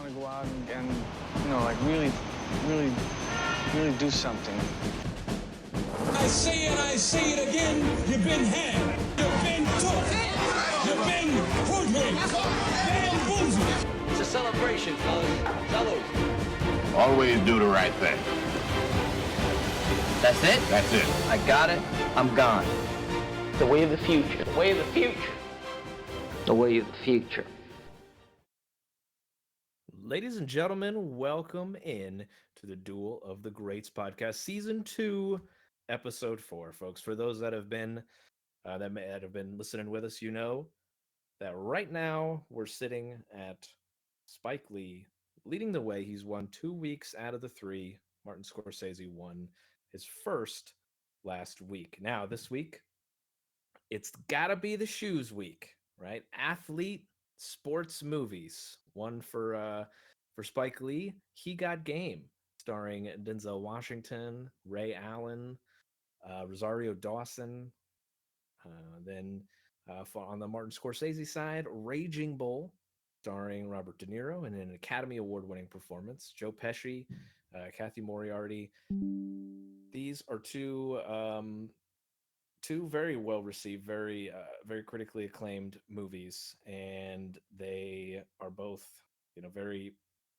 want to go out and like really do something. I say it, I say it again. You've been had. You've been took. You've been hoodwinked. Bamboozled. It's a celebration, fellas. Salute. Always do the right thing. That's it? That's it. I got it. I'm gone. The way of the future. The way of the future. The way of the future. Ladies and gentlemen, welcome in to the Duel of the Greats podcast, season 2, episode 4. Folks, for those that have been listening with us, you know that right now we're sitting at Spike Lee leading the way. He's won 2 weeks out of the 3. Martin Scorsese won his first last week. Now, this week, it's gotta be the shoes week, right? Athlete sports movies. One for Spike Lee, He Got Game, starring Denzel Washington, Ray Allen, Rosario Dawson. Then on the Martin Scorsese side, Raging Bull, starring Robert De Niro, and an Academy Award-winning performance, Joe Pesci, Kathy Moriarty. These are two very well received, very critically acclaimed movies, and they are both,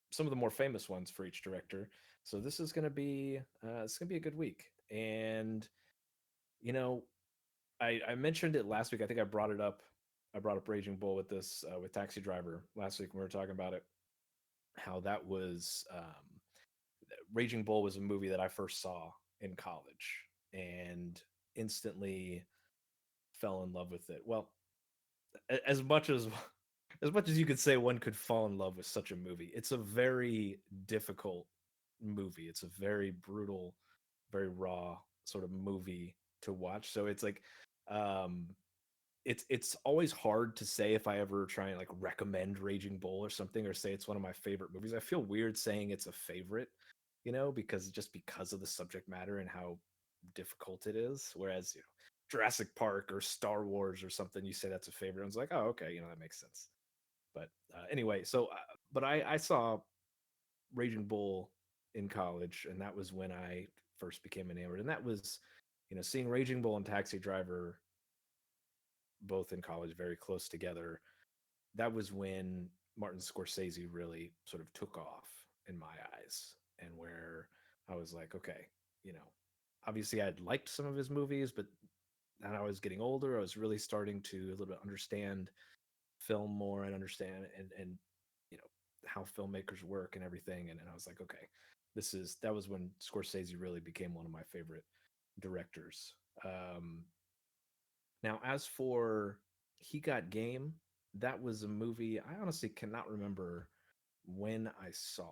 some of the more famous ones for each director. So this is going to be a good week. And I mentioned it last week. I think I brought up Raging Bull with Taxi Driver last week when we were talking about it. How that was Raging Bull was a movie that I first saw in college and instantly fell in love with it. Well, as much as you could say one could fall in love with such a movie, it's a very difficult movie. It's a very brutal, very raw sort of movie to watch. So it's like it's always hard to say if I ever try and like recommend Raging Bull or something, or say it's one of my favorite movies. I feel weird saying it's a favorite, because of the subject matter and how difficult it is. Whereas, Jurassic Park or Star Wars or something, you say that's a favorite. I was like, oh, okay, that makes sense. But anyway, so but I saw Raging Bull in college, and that was when I first became enamored. And that was, seeing Raging Bull and Taxi Driver both in college, very close together. That was when Martin Scorsese really sort of took off in my eyes, and where I was like, okay, obviously I'd liked some of his movies, but as I was getting older, I was really starting to a little bit understand film more and understand and how filmmakers work and everything. And I was like, okay, that was when Scorsese really became one of my favorite directors. Now, as for He Got Game, that was a movie I honestly cannot remember when I saw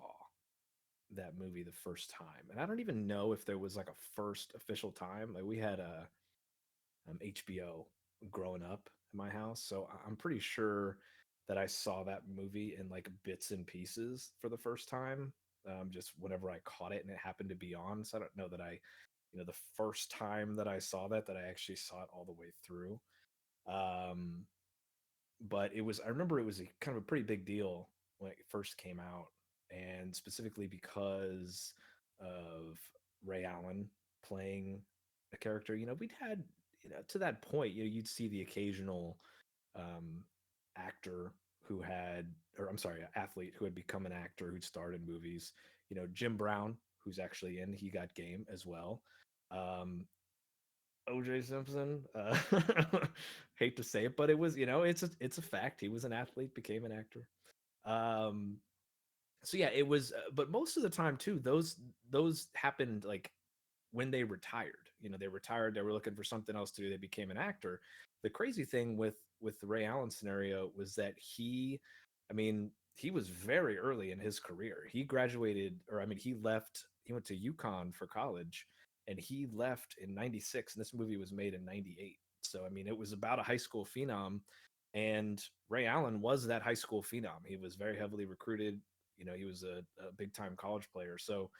that movie the first time. And I don't even know if there was like a first official time. Like, we had a HBO growing up in my house, so I'm pretty sure that I saw that movie in like bits and pieces for the first time, just whenever I caught it and it happened to be on. So I don't know that the first time that I saw that I actually saw it all the way through. But I remember it was a kind of a pretty big deal when it first came out, and specifically because of Ray Allen playing a character. We'd had, to that point, you'd see the occasional actor who had, or I'm sorry, athlete who had become an actor who'd starred in movies. Jim Brown, who's actually in He Got Game as well. OJ Simpson, hate to say it, but it was, it's a fact. He was an athlete, became an actor. So yeah, it was, but most of the time too, those happened like when they retired. They retired, they were looking for something else to do, they became an actor. The crazy thing with the Ray Allen scenario was that he was very early in his career. He graduated, or he went to UConn for college, and he left in 96, and this movie was made in 98. So it was about a high school phenom, and Ray Allen was that high school phenom. He was very heavily recruited. He was a big time college player. So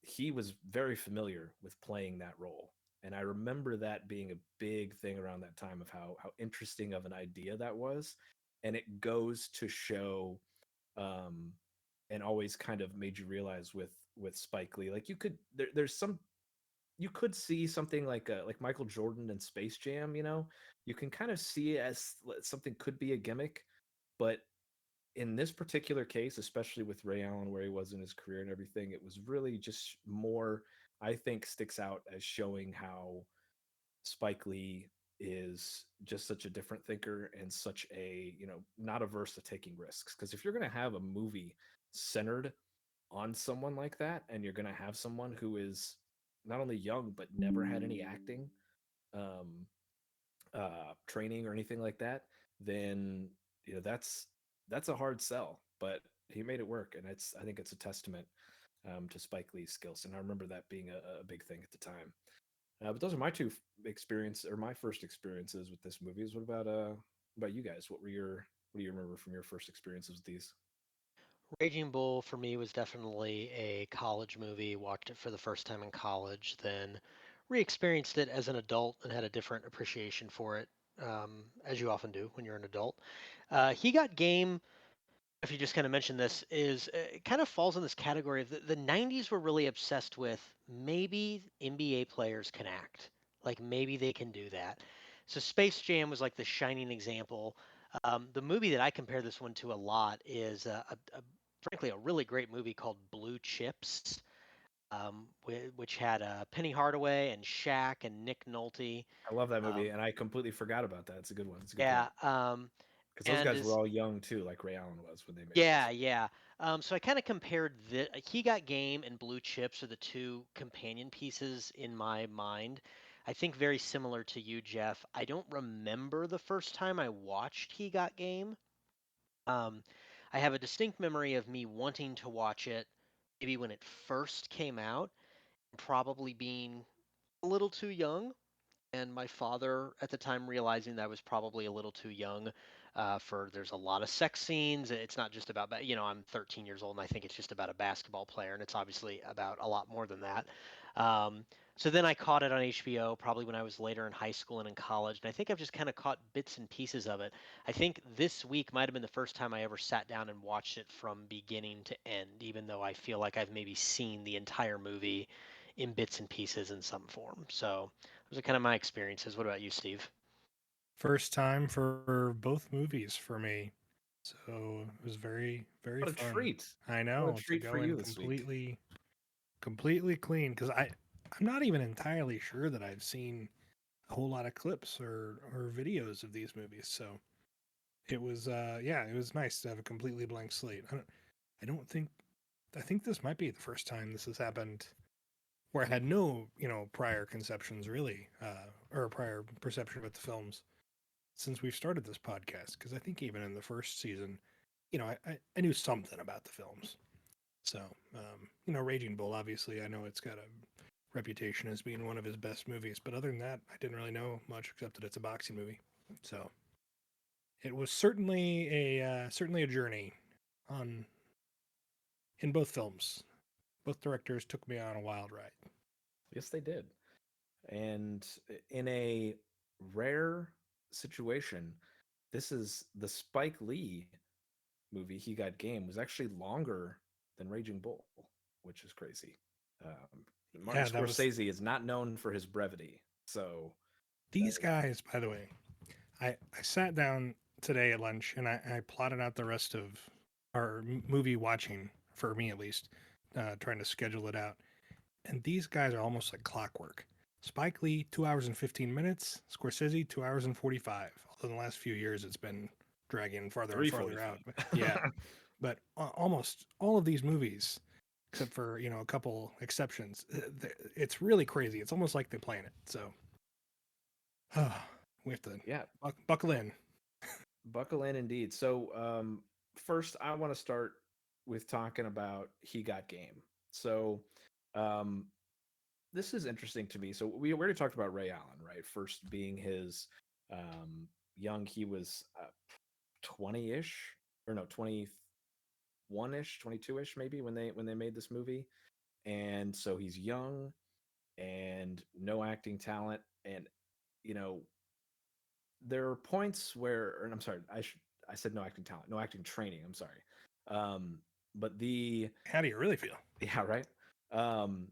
he was very familiar with playing that role. And I remember that being a big thing around that time, of how interesting of an idea that was. And it goes to show um, and always kind of made you realize with Spike Lee, like there's some you could see something like Michael Jordan and Space Jam. You can kind of see it as something could be a gimmick, but in this particular case, especially with Ray Allen, where he was in his career and everything, it was really just more, I think, sticks out as showing how Spike Lee is just such a different thinker and such a, not averse to taking risks. Because if you're going to have a movie centered on someone like that, and you're going to have someone who is not only young, but never had any acting um, training or anything like that, then that's a hard sell. But he made it work, and I think it's a testament to Spike Lee's skills. And I remember that being a big thing at the time. But those are my my first experiences with this movies. What about you guys? What do you remember from your first experiences with these? Raging Bull for me was definitely a college movie. Watched it for the first time in college, then re-experienced it as an adult and had a different appreciation for it, as you often do when you're an adult. He Got Game, if you just kind of mentioned this, is it kind of falls in this category of the 90s were really obsessed with maybe NBA players can act. Like maybe they can do that. So Space Jam was like the shining example. The movie that I compare this one to a lot is frankly a really great movie called Blue Chips, which had Penny Hardaway and Shaq and Nick Nolte. I love that movie, Um, and I completely forgot about that. It's a good one. It's a good yeah, point because those and guys were is all young too, like Ray Allen was when they made Yeah, this. yeah. So I kind of compared He Got Game and Blue Chips are the two companion pieces in my mind. I think very similar to you, Jeff. I don't remember the first time I watched He Got Game. Um, I have a distinct memory of me wanting to watch it maybe when it first came out, probably being a little too young, and my father at the time realizing that I was probably a little too young for there's a lot of sex scenes. It's not just about I'm 13 years old and I think it's just about a basketball player, and it's obviously about a lot more than that. um, so then I caught it on HBO probably when I was later in high school and in college, and I think I've just kind of caught bits and pieces of it. I think this week might have been the first time I ever sat down and watched it from beginning to end, even though I feel like I've maybe seen the entire movie in bits and pieces in some form. So those are kind of my experiences. What about you, Steve? First time for both movies for me. So it was very, very What a fun. treat! I What a know, to treat for go in you this week. completely clean, because I'm not even entirely sure that I've seen a whole lot of clips or videos of these movies. So it was yeah, it was nice to have a completely blank slate. I don't think I think this might be the first time this has happened where I had no, prior conceptions really, or prior perception about the films since we've started this podcast. Because I think even in the first season, I knew something about the films. So, Raging Bull, obviously, I know it's got a reputation as being one of his best movies, but other than that, I didn't really know much except that it's a boxing movie. So, it was certainly a journey on in both films. Both directors took me on a wild ride. Yes, they did. And in a rare situation, this is the Spike Lee movie. He Got Game was actually longer than Raging Bull, which is crazy. Martin Yeah, that was Scorsese is not known for his brevity, so these guys, by the way. I sat down today at lunch and I plotted out the rest of our movie watching, for me at least, trying to schedule it out. And these guys are almost like clockwork. Spike Lee, 2 hours and 15 minutes. Scorsese, 2 hours and 45. Although in the last few years it's been dragging farther and farther out. But yeah, 345. but almost all of these movies, except for a couple exceptions, it's really crazy. It's almost like they plan it. So we have to Yeah, buckle in. buckle in indeed. So, first, I want to start with talking about He Got Game. So, um, this is interesting to me. So, we already talked about Ray Allen, right? First being his young, he was 20-ish, or no, 21-ish, 22-ish, maybe when they made this movie. And so he's young and no acting talent. And, you know, there are points where, or I'm sorry, I said no acting talent, no acting training. I'm sorry. Um, but the How do you really feel? yeah, right. Um,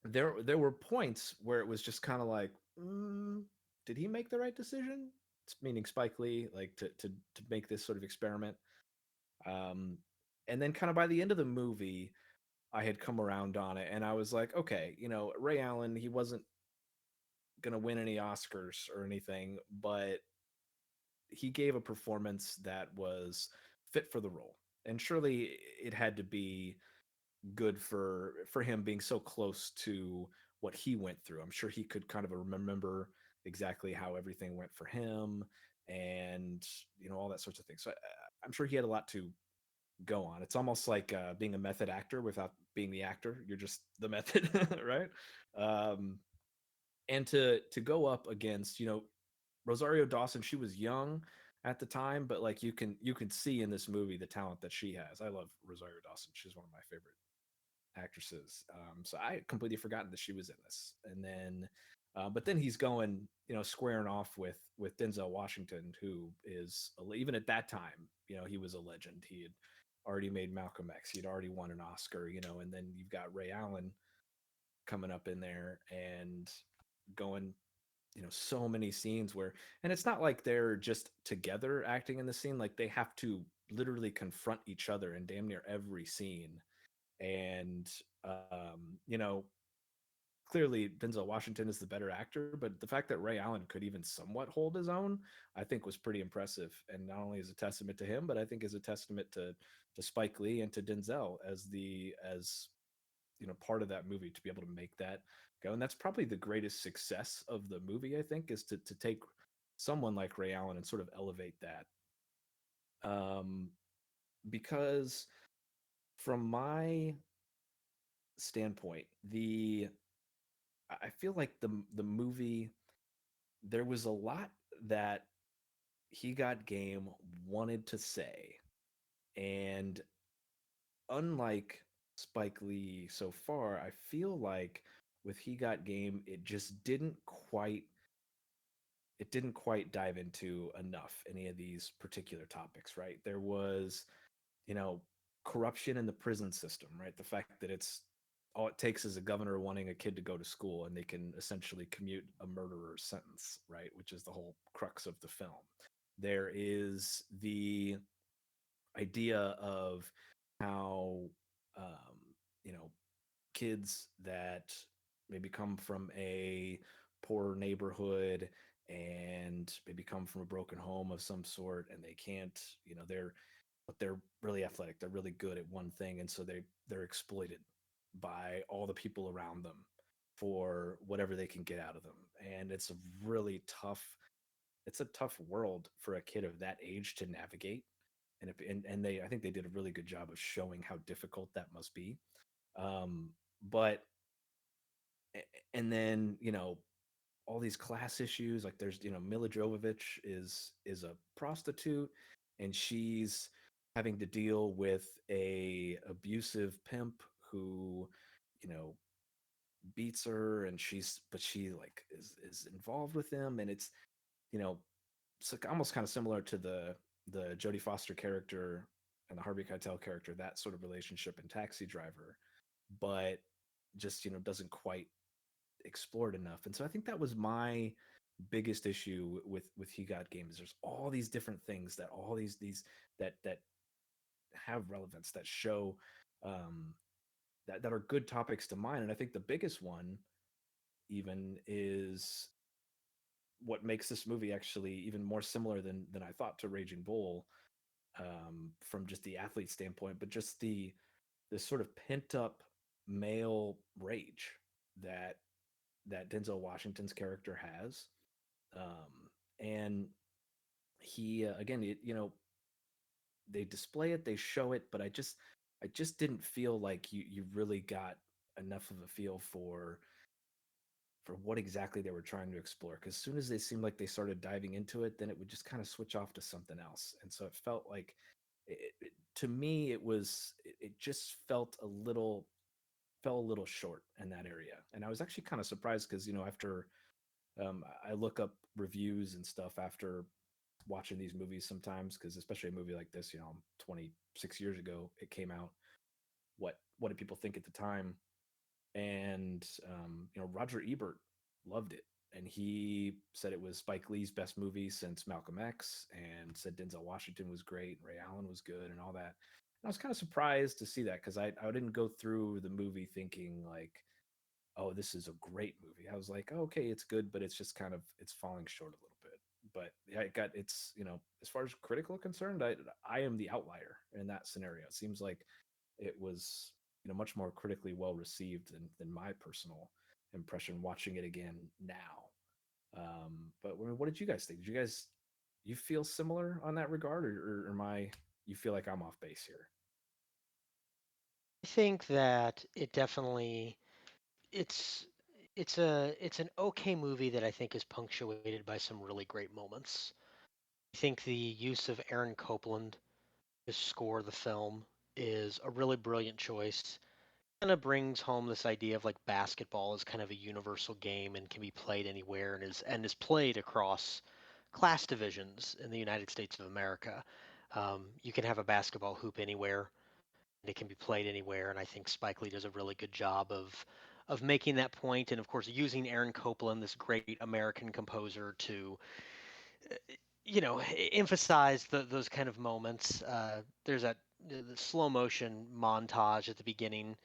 there were points where it was just kind of like, did he make the right decision? Meaning Spike Lee, like to make this sort of experiment. Um, and then kind of by the end of the movie, I had come around on it, and I was like, okay, Ray Allen, he wasn't gonna win any Oscars or anything, but he gave a performance that was fit for the role, and surely it had to be good for him being so close to what he went through. I'm sure he could kind of remember exactly how everything went for him, and all that sorts of things. So I'm sure he had a lot to go on. It's almost like being a method actor without being the actor. You're just the method, right? Um, and to go up against Rosario Dawson, she was young at the time, but like you can see in this movie the talent that she has. I love Rosario Dawson. She's one of my favorite actresses. So I had completely forgotten that she was in this. And then, but then he's going, squaring off with Denzel Washington, who is even at that time, he was a legend. He had already made Malcolm X. He'd already won an Oscar, and then you've got Ray Allen coming up in there and going so many scenes where, and it's not like they're just together acting in the scene, like they have to literally confront each other in damn near every scene. And clearly Denzel Washington is the better actor, but the fact that Ray Allen could even somewhat hold his own, I think was pretty impressive, and not only is a testament to him, but I think is a testament to Spike Lee and to Denzel as part of that movie to be able to make that go. And that's probably the greatest success of the movie, I think, is to take someone like Ray Allen and sort of elevate that. Because from my standpoint, I feel like the movie, there was a lot that He Got Game wanted to say, and unlike Spike Lee so far, I feel like with He Got Game, it didn't quite dive into enough any of these particular topics, right? There was, you know, corruption in the prison system, right? The fact that it's all it takes is a governor wanting a kid to go to school and they can essentially commute a murderer's sentence, right? Which is the whole crux of the film. There is the idea of how, um, you know, kids that maybe come from a poor neighborhood and maybe come from a broken home of some sort, and they can't, they're really athletic, they're really good at one thing, and so they're exploited by all the people around them for whatever they can get out of them. And it's a tough world for a kid of that age to navigate. And I think they did a really good job of showing how difficult that must be. But and then all these class issues, like there's Mila Jovovich is a prostitute, and she's having to deal with a abusive pimp who you know beats her, and she like is involved with him. And you know it's like almost kind of similar to the Jodie Foster character and the Harvey Keitel character, that sort of relationship in Taxi Driver, but just doesn't quite explored enough. And so I think that was my biggest issue with He Got Game, is there's all these different things that all these that have relevance, that show, um that are good topics to mine. And I think the biggest one even is what makes this movie actually even more similar than I thought to Raging Bull, from just the athlete standpoint, but just this sort of pent up male rage that Denzel Washington's character has. And he again, they display it, they show it, but I just didn't feel like you really got enough of a feel for what exactly they were trying to explore. Because as soon as they seemed like they started diving into it, then it would just kind of switch off to something else. And so it felt like, to me, it just fell a little short in that area. And I was actually kind of surprised because after I look up reviews and stuff after watching these movies sometimes, because especially a movie like this, 26 years ago it came out. What did people think at the time? And Roger Ebert loved it, and he said it was Spike Lee's best movie since Malcolm X, and said Denzel Washington was great, and Ray Allen was good, and all that. And I was kind of surprised to see that, because I didn't go through the movie thinking like, oh, this is a great movie. I was like, oh, okay, it's good, but it's just kind of, it's falling short a little bit. But yeah, it's as far as critical concerned, I am the outlier in that scenario. It seems like it was much more critically well received than my personal impression watching it again now. But I mean, what did you guys think? Did you feel similar on that regard, or am I, you feel like I'm off base here? I think that it definitely it's it's an okay movie that I think is punctuated by some really great moments. I think the use of Aaron Copland to score the film is a really brilliant choice. Kind of brings home this idea of like basketball is kind of a universal game and can be played anywhere, and is played across class divisions in the United States of America. You can have a basketball hoop anywhere, and it can be played anywhere. And I think Spike Lee does a really good job of making that point, and of course using Aaron Copland, this great American composer, to emphasize those kind of moments. There's the slow motion montage at the beginning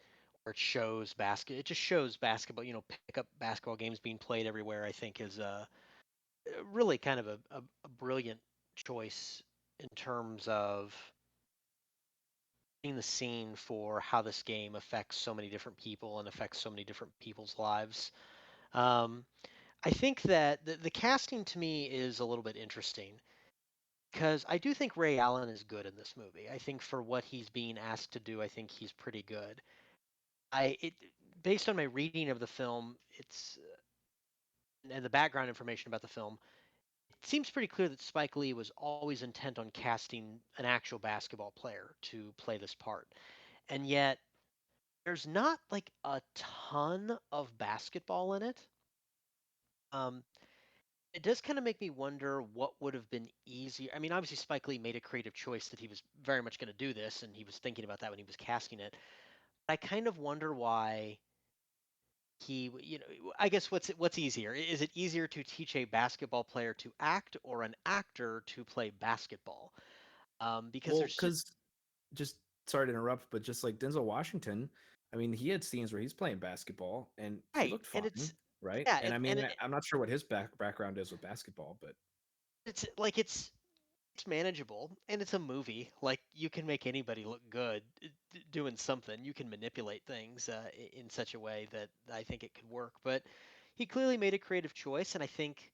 where it just shows basketball, pick up basketball games being played everywhere. I think is really kind of a brilliant choice in terms of being the scene for how this game affects so many different people and affects so many different people's lives. Um, I think that the casting to me is a little bit interesting because I do think Ray Allen is good in this movie. I think for what he's being asked to do, I think he's pretty good. Based on my reading of the film, it's and the background information about the film, it seems pretty clear that Spike Lee was always intent on casting an actual basketball player to play this part. And yet there's not like a ton of basketball in it. Um, it does kind of make me wonder what would have been easier. I mean, obviously Spike Lee made a creative choice that he was very much going to do this, and he was thinking about that when he was casting it. But I kind of wonder why I guess what's easier? Is it easier to teach a basketball player to act or an actor to play basketball? Because Well, there's just because, just sorry to interrupt, but just like Denzel Washington, I mean, he had scenes where he's playing basketball and he right, looked and fine, right? yeah, And I and mean, I'm not sure what his background is with basketball, but it's like it's manageable, and it's a movie. Like you can make anybody look good doing something. You can manipulate things in such a way that I think it could work. But he clearly made a creative choice, and I think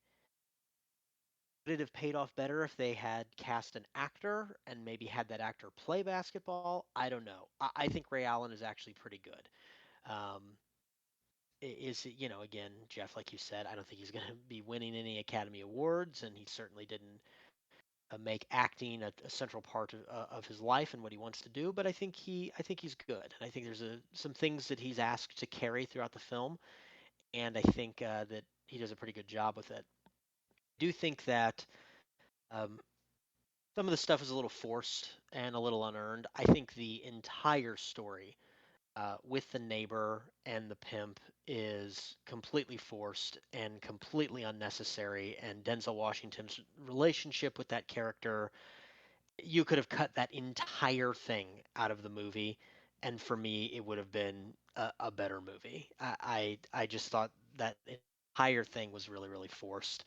would it have paid off better if they had cast an actor and maybe had that actor play basketball? I don't know. I think Ray Allen is actually pretty good. Um, again, Jeff, like you said, I don't think he's going to be winning any Academy Awards, and he certainly didn't make acting a central part of his life and what he wants to do. But I think he's good, and I think there's some things that he's asked to carry throughout the film, and I think that he does a pretty good job with it. I do think that um, some of the stuff is a little forced and a little unearned. I think the entire story with the neighbor and the pimp is completely forced and completely unnecessary. And Denzel Washington's relationship with that character, you could have cut that entire thing out of the movie, and for me, it would have been a better movie. I just thought that entire thing was really really forced.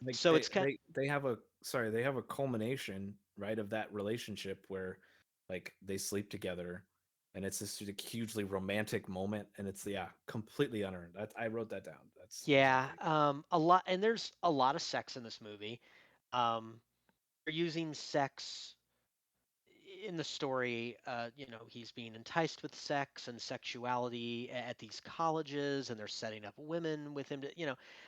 like So it's kind. they have a, sorry, they have a culmination, right, of that relationship where like they sleep together, and it's this like, hugely romantic moment, and it's, yeah, completely unearned. I wrote that down. That's Yeah, exactly. a lot, and there's a lot of sex in this movie. Um, they're using sex in the story. He's being enticed with sex and sexuality at these colleges, and they're setting up women with him.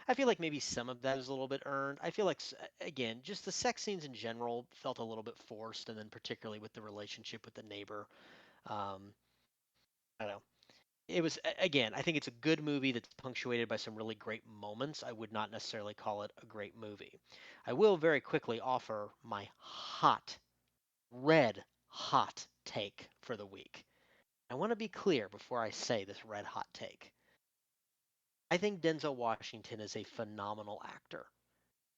I feel like maybe some of that is a little bit earned. I feel like, again, just the sex scenes in general felt a little bit forced, and then particularly with the relationship with the neighbor. Um, I don't know. it was again, I think it's a good movie that's punctuated by some really great moments. I would not necessarily call it a great movie. I will very quickly offer my red hot take for the week. I want to be clear before I say this red hot take. I think Denzel Washington is a phenomenal actor.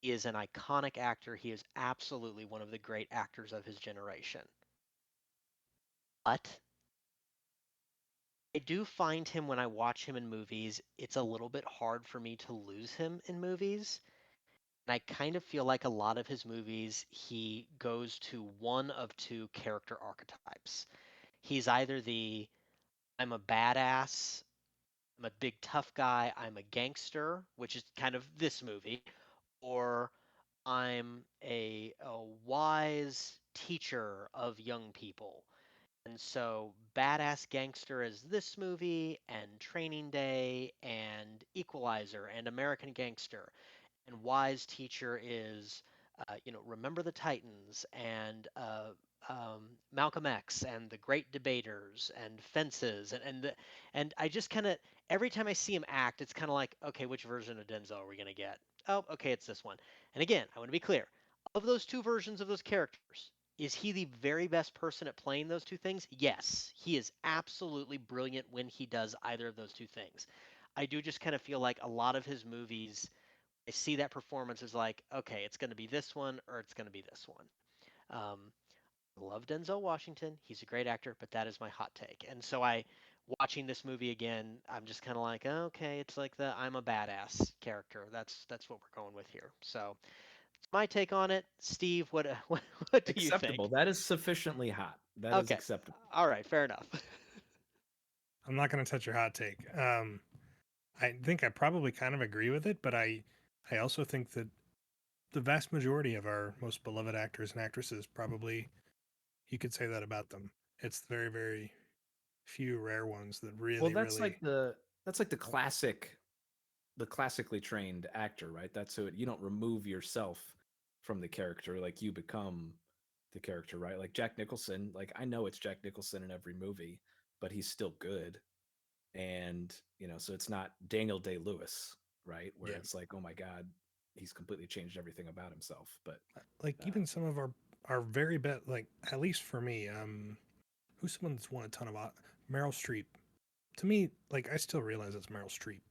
He is an iconic actor. He is absolutely one of the great actors of his generation. But I do find him when I watch him in movies, it's a little bit hard for me to lose him in movies. And I kind of feel like a lot of his movies, he goes to one of two character archetypes. He's either the I'm a badass, I'm a big tough guy, I'm a gangster, which is kind of this movie, or I'm a wise teacher of young people. And so, Badass Gangster is this movie, and Training Day, and Equalizer, and American Gangster. And Wise Teacher is, Remember the Titans, and Malcolm X, and The Great Debaters, and Fences, and I just kind of every time I see him act, it's kind of like, okay, which version of Denzel are we gonna get? Oh, okay, it's this one. And again, I want to be clear: of those two versions of those characters, is he the very best person at playing those two things? Yes, he is absolutely brilliant when he does either of those two things. I do just kind of feel like a lot of his movies, I see that performance as like, okay, it's going to be this one or it's going to be this one. I love Denzel Washington. He's a great actor, but that is my hot take. And so watching this movie again, I'm just kind of like, oh, okay, it's like the I'm a badass character. That's what we're going with here. So it's my take on it. Steve, what do you think? Acceptable. That is sufficiently hot. That is Okay. acceptable. All right, fair enough. I'm not going to touch your hot take. I think I probably kind of agree with it, but I also think that the vast majority of our most beloved actors and actresses probably, you could say that about them. It's very, very few rare ones that really, Well, that's really. like the classically trained actor, right? That's who you don't remove yourself from the character, like you become the character, right? Like Jack Nicholson, like I know it's Jack Nicholson in every movie, but he's still good. And, so it's not Daniel Day-Lewis, right? Where Yeah. it's like, oh my God, he's completely changed everything about himself. But Like even some of our very best, like at least for me, who's someone that's won a ton of Meryl Streep. To me, like I still realize it's Meryl Streep.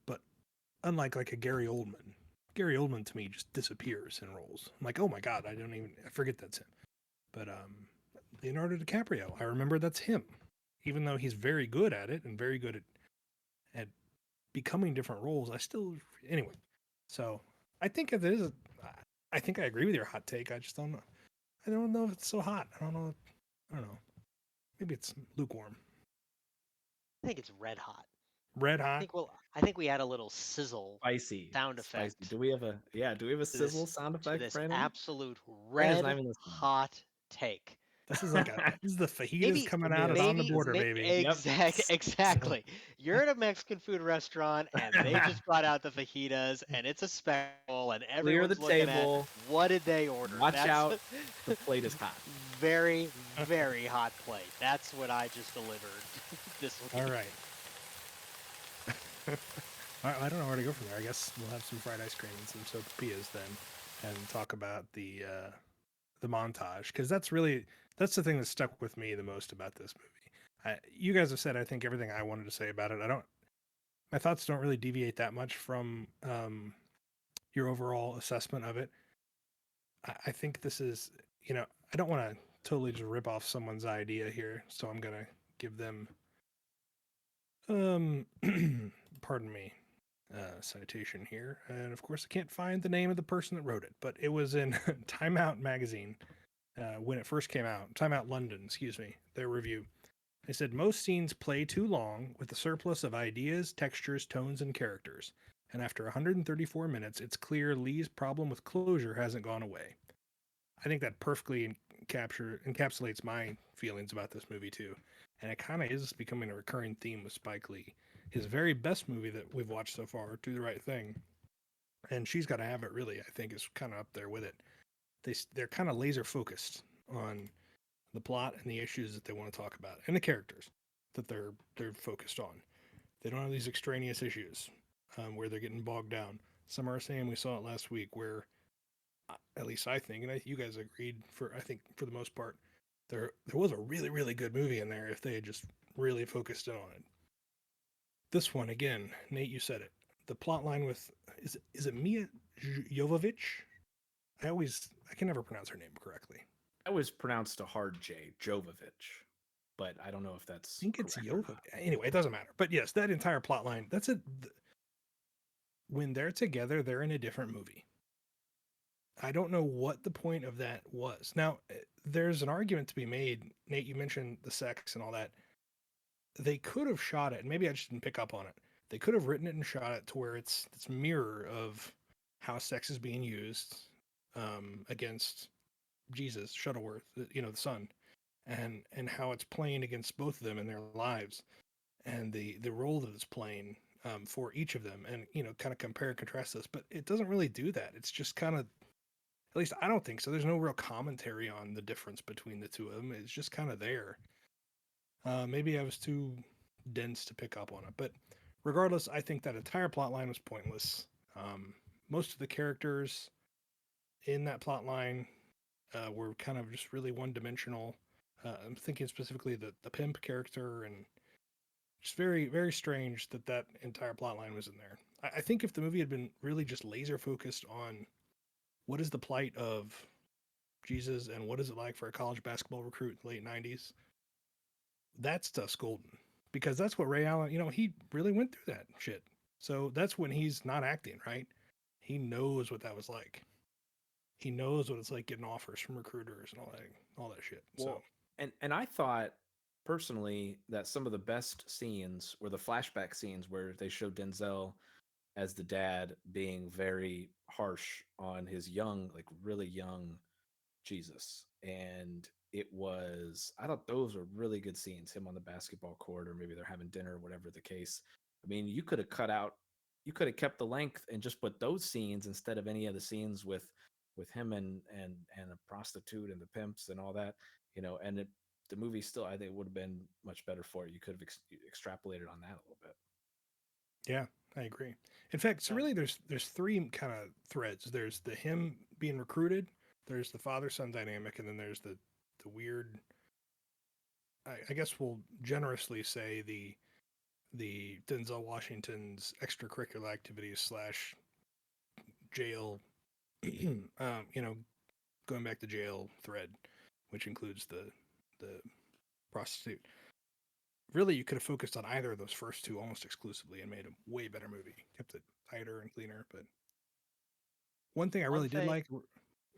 But unlike like a Gary Oldman to me just disappears in roles. I'm like, oh my god, I forget that's him. But Leonardo DiCaprio, I remember that's him, even though he's very good at it and very good at becoming different roles. Anyway. So I think it is. I think I agree with your hot take. I just don't know. I don't know if it's so hot. I don't know. Maybe it's lukewarm. I think it's red hot. Red hot. I think we had a little sizzle spicy sound spicy. effect Do we have a to this sizzle sound to effect, this Brandon? absolute Brandon's not red even listening. hot take. This is like this is the fajitas Maybe coming out of on the border, baby. Exactly. You're at a Mexican food restaurant and they just brought out the fajitas and it's a spectacle and Clear everyone's the looking table. at what did they order. Watch out. The plate is hot. Very, very hot plate. That's what I just delivered this week. All right. I don't know where to go from there. I guess we'll have some fried ice cream and some sopapillas then, and talk about the montage, because that's the thing that stuck with me the most about this movie. You guys have said I think everything I wanted to say about it. My thoughts don't really deviate that much from your overall assessment of it. I think this is, I don't want to totally just rip off someone's idea here, so I'm gonna give them pardon me, citation here. And of course, I can't find the name of the person that wrote it, but it was in Time Out magazine when it first came out. Time Out London, excuse me, their review. They said, most scenes play too long with a surplus of ideas, textures, tones, and characters. And after 134 minutes, it's clear Lee's problem with closure hasn't gone away. I think that perfectly encapsulates my feelings about this movie, too. And it kind of is becoming a recurring theme with Spike Lee. His very best movie that we've watched so far, Do the Right Thing, and She's Gotta Have It, really, I think is kind of up there with it. They're kind of laser focused on the plot and the issues that they want to talk about, and the characters. that they're focused on. They don't have these extraneous issues where they're getting bogged down. Some are saying, we saw it last week, where at least I think, and you guys agreed, I think for the most part, there was a really, really good movie in there if they had just really focused in on it. This one, again, Nate, you said it. The plot line with, is it Mia Jovovich? I can never pronounce her name correctly. That was pronounced a hard J, Jovovich, but I don't know if that's I think it's correct or Jovovich. not. Anyway, it doesn't matter. But yes, that entire plot line, that's it. When they're together, they're in a different movie. I don't know what the point of that was. Now, there's an argument to be made. Nate, you mentioned the sex and all that. They could have shot it, and maybe I just didn't pick up on it. They could have written it and shot it to where it's mirror of how sex is being used against Jesus, Shuttlesworth, the son, and how it's playing against both of them in their lives, and the role that it's playing for each of them, and kind of compare and contrast this. But it doesn't really do that. It's just kind of, at least I don't think so. There's no real commentary on the difference between the two of them. It's just kind of there. Maybe I was too dense to pick up on it, but regardless, I think that entire plot line was pointless. Most of the characters in that plot line were kind of just really one-dimensional. I'm thinking specifically the pimp character, and just very, very strange that entire plot line was in there. I think if the movie had been really just laser focused on what is the plight of Jesus and what is it like for a college basketball recruit in the late 90s, that stuff's golden, because that's what Ray Allen, he really went through that shit. So that's when he's not acting, right? He knows what that was like. He knows what it's like getting offers from recruiters and all that shit. Well, so and I thought personally that some of the best scenes were the flashback scenes where they showed Denzel as the dad being very harsh on his young, like really young Jesus. And I thought those were really good scenes, him on the basketball court, or maybe they're having dinner, whatever the case. I mean, you could have kept the length and just put those scenes instead of any of the scenes with him and a prostitute and the pimps and all that, and the movie still, I think, would have been much better for it. You could have extrapolated on that a little bit. yeah, I agree. In fact, so really there's three kind of threads. There's the him being recruited, there's the father-son dynamic, and then there's the weird, I guess we'll generously say the Denzel Washington's extracurricular activities / jail, going back to jail thread, which includes the prostitute. Really, you could have focused on either of those first two almost exclusively and made a way better movie. Kept it tighter and cleaner. But one thing I really did like.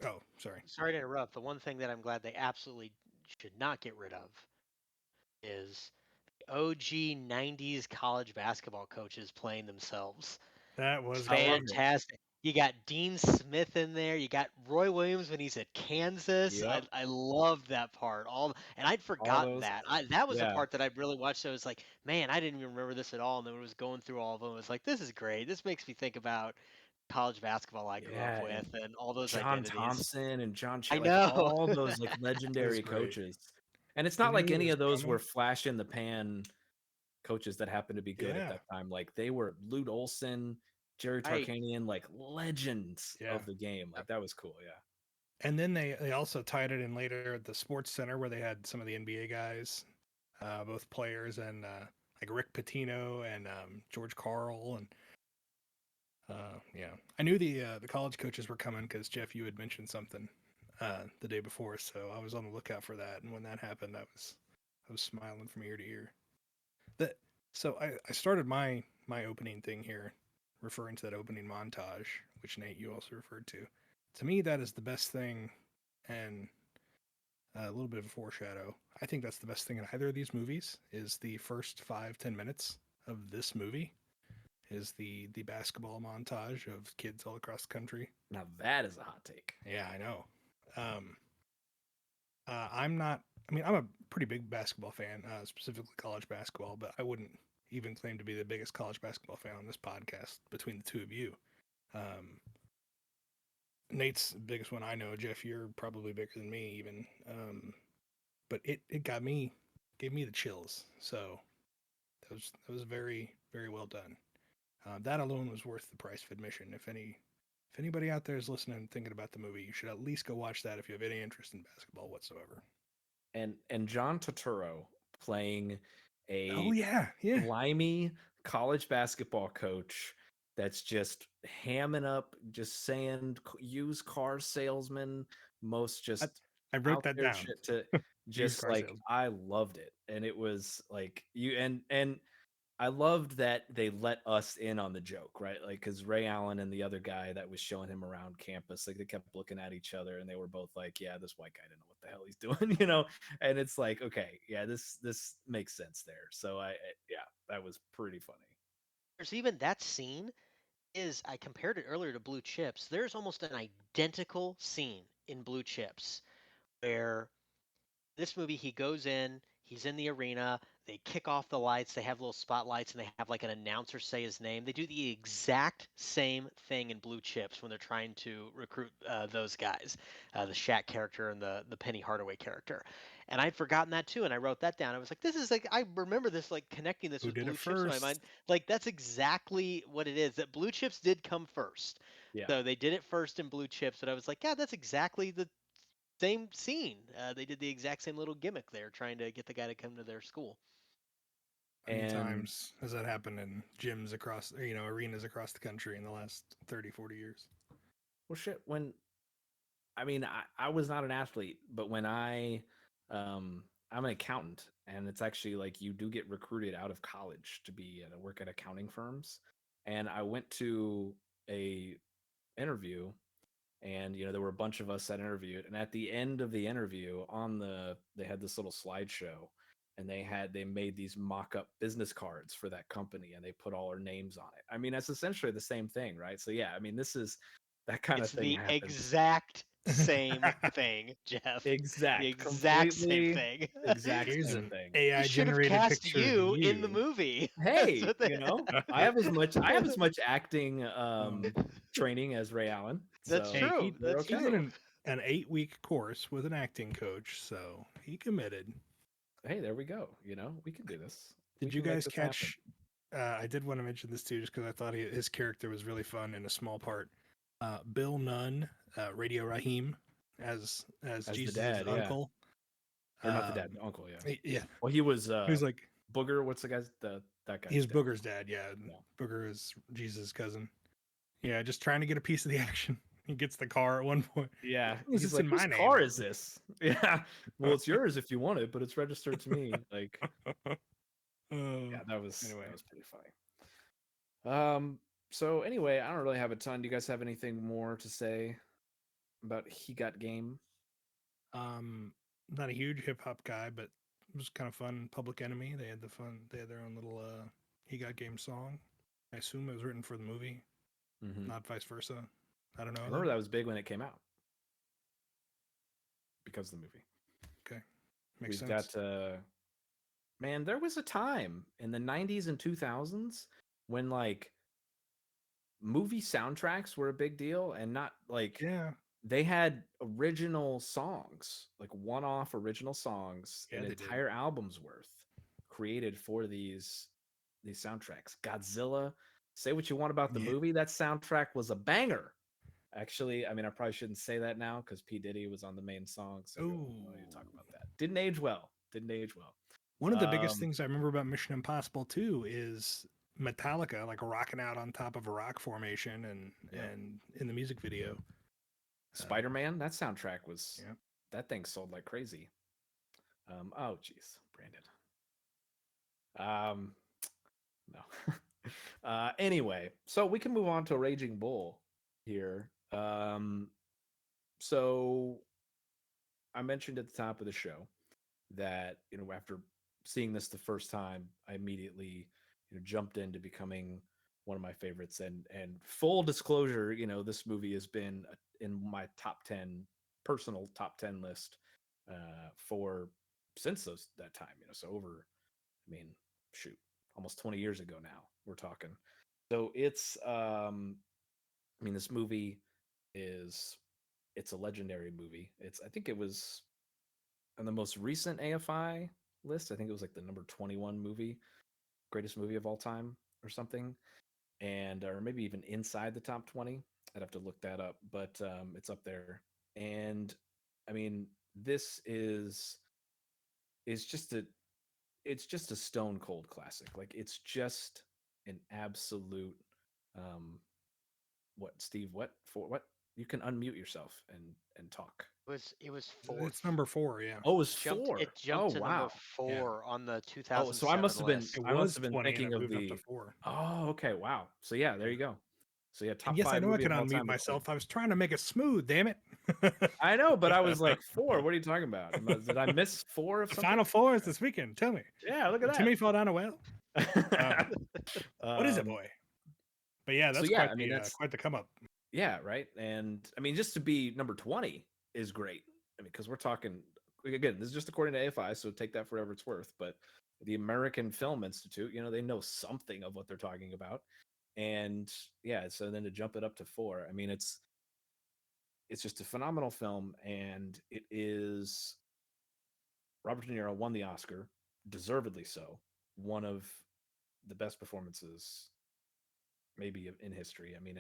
Oh, sorry. Sorry to interrupt. The one thing that I'm glad they absolutely should not get rid of is OG 90s college basketball coaches playing themselves. That was fantastic. You got Dean Smith in there. You got Roy Williams when he's at Kansas. Yep. I loved that part. And I'd forgotten that. That was the part that I really watched. So I was like, man, I didn't even remember this at all. And then when it was going through all of them, it was like, this is great. This makes me think about college basketball I grew up with and all those John identities. Thompson and John I know. all those like legendary coaches. And it's not like any of those were flash in the pan coaches that happened to be good at that time. Like they were Lute Olson, Jerry Tarkanian, like legends of the game. Like that was cool, yeah. And then they also tied it in later at the Sports Center where they had some of the NBA guys, both players, and like Rick Pitino and George Karl, and yeah, I knew the college coaches were coming because Jeff, you had mentioned something the day before, so I was on the lookout for that. And when that happened, I was smiling from ear to ear. So I started my opening thing here, referring to that opening montage, which Nate, you also referred to. To me, that is the best thing, and a little bit of a foreshadow. I think that's the best thing in either of these movies, is the first 5-10 minutes of this movie is the basketball montage of kids all across the country. Now that is a hot take. Yeah, I know. I'm a pretty big basketball fan, specifically college basketball, but I wouldn't even claim to be the biggest college basketball fan on this podcast between the two of you. Nate's the biggest one I know. Jeff, you're probably bigger than me even. But it gave me the chills. So That was very, very well done. That alone was worth the price of admission. If anybody out there is listening and thinking about the movie, you should at least go watch that if you have any interest in basketball whatsoever. And John Turturro playing Oh a yeah, yeah. slimy college basketball coach that's just hamming up, just saying used car salesman, most just I wrote out that there down. shit to Used just car like salesman. I loved it. And it was like and I loved that they let us in on the joke, right? Like, because Ray Allen and the other guy that was showing him around campus, like they kept looking at each other, and they were both like, "Yeah, this white guy didn't know what the hell he's doing," you know. And it's like, okay, yeah, this makes sense there. So yeah, that was pretty funny. There's even that scene is I compared it earlier to Blue Chips. There's almost an identical scene in Blue Chips where this movie he goes in, he's in the arena, they kick off the lights, they have little spotlights, and they have like an announcer say his name. They do the exact same thing in Blue Chips when they're trying to recruit those guys, the Shaq character and the Penny Hardaway character. And I'd forgotten that too, and I wrote that down. I was like, this is like I remember this, like connecting this Who with did Blue it Chips in my first? mind. Like that's exactly what it is. That Blue Chips did come first. Yeah. So they did it first in Blue Chips, but I was like, yeah, that's exactly the same scene. They did the exact same little gimmick there, trying to get the guy to come to their school. How many And times has that happened in gyms across, arenas across the country in the last 30, 40 years? well, shit. When I mean, I was not an athlete, but when I'm an accountant, and it's actually like you do get recruited out of college to be work at accounting firms. And I went to a interview, and there were a bunch of us that interviewed, and at the end of the interview, they had this little slideshow, and they made these mock-up business cards for that company, and they put all our names on it. I mean, that's essentially the same thing, right? So yeah, I mean, this is that kind of It's thing the happens. exact same thing, Jeff. The Exact, exact same completely thing. exact Here's same an thing. They AI should have generated cast picture of you in the you. movie. That's Hey, what they- I have as much acting Um, training as Ray Allen. That's So hey, true. we're That's he's okay. in true. an 8-week course with an acting coach, so he committed. Hey, there we go. We can do this. We Did you can make guys this happen. catch? I did want to mention this too, just because I thought his character was really fun in a small part. Bill Nunn, Radio Raheem, as As the Jesus' dad, yeah. uncle. Or not the dad, the uncle, yeah. Yeah, Well, he was he was like Booger. What's the guy's that guy's he's dad? Booger's dad. Yeah, Yeah. Booger is Jesus' cousin. Yeah, just trying to get a piece of the action. He gets the car at one point. Yeah. Was He's this like, in whose my name? car is this? Yeah. Well, it's yours if you want it, but it's registered to me. Like, yeah, that was Anyway. pretty funny. So anyway, I don't really have a ton. Do you guys have anything more to say about He Got Game? Not a huge hip hop guy, but it was kind of fun. Public Enemy, they had their own little He Got Game song. I assume it was written for the movie, Mm-hmm. not vice versa. I don't know. I remember that was big when it came out because of the movie. Okay, makes We've sense. got man, there was a time in the 90s and 2000s when like movie soundtracks were a big deal, and not like Yeah, they had original songs, like one-off original songs, Yeah, and they did. entire albums worth created for these soundtracks. Godzilla, say what you want about the Yeah. movie, that soundtrack was a banger. Actually, I mean, I probably shouldn't say that now because P. Diddy was on the main song, so we don't need to talk about that. Didn't age well. One of the biggest Um, things I remember about Mission Impossible 2 is Metallica like rocking out on top of a rock formation Yeah. and in the music video. Spider-Man, that soundtrack was Yeah. that thing sold like crazy. Oh geez, Brandon. No. Anyway, so we can move on to Raging Bull here. So I mentioned at the top of the show that after seeing this the first time, I immediately jumped into becoming one of my favorites. And full disclosure, this movie has been in my personal top 10 list for since that time. So over, I mean, shoot, almost 20 years ago now we're talking. So it's I mean, this movie it's a legendary movie. I think it was on the most recent AFI list. I think it was like the number 21 movie. greatest movie of all time or something, and or maybe even inside the top 20. I'd have to look that up, but it's up there. And I mean, this is just a it's just a stone cold classic. Like it's just an absolute um what Steve, what for what? You can unmute yourself and talk. It was It's fourth. number 4, yeah. Oh, it was Jumped four. it Oh jumped to number wow. Yeah. 4 on the Oh, so I 2007 must have been list. It I must was have been 20 and thinking it of moved up to the 4. Oh, okay, wow. So yeah, there Yeah. you go. So yeah, And top yes, I five know I movie can of all unmute time. myself. I was trying to make it smooth, damn it. I know, but I was like four. What are you talking about? Did I miss four of The something? Final Four is this weekend. Tell me. Yeah, look at Did that. Timmy fall down a well? What is it, Um, boy? But yeah, so that's yeah, I mean that's quite the come up. yeah, right. And I mean, just to be number 20 is great. I mean, because we're talking again, this is just according to AFI, so take that for whatever it's worth. But the American Film Institute, they know something of what they're talking about. And yeah, so then to jump it up to 4, I mean, it's just a phenomenal film, and it is Robert De Niro won the Oscar, deservedly so. One of the best performances maybe in history. I mean,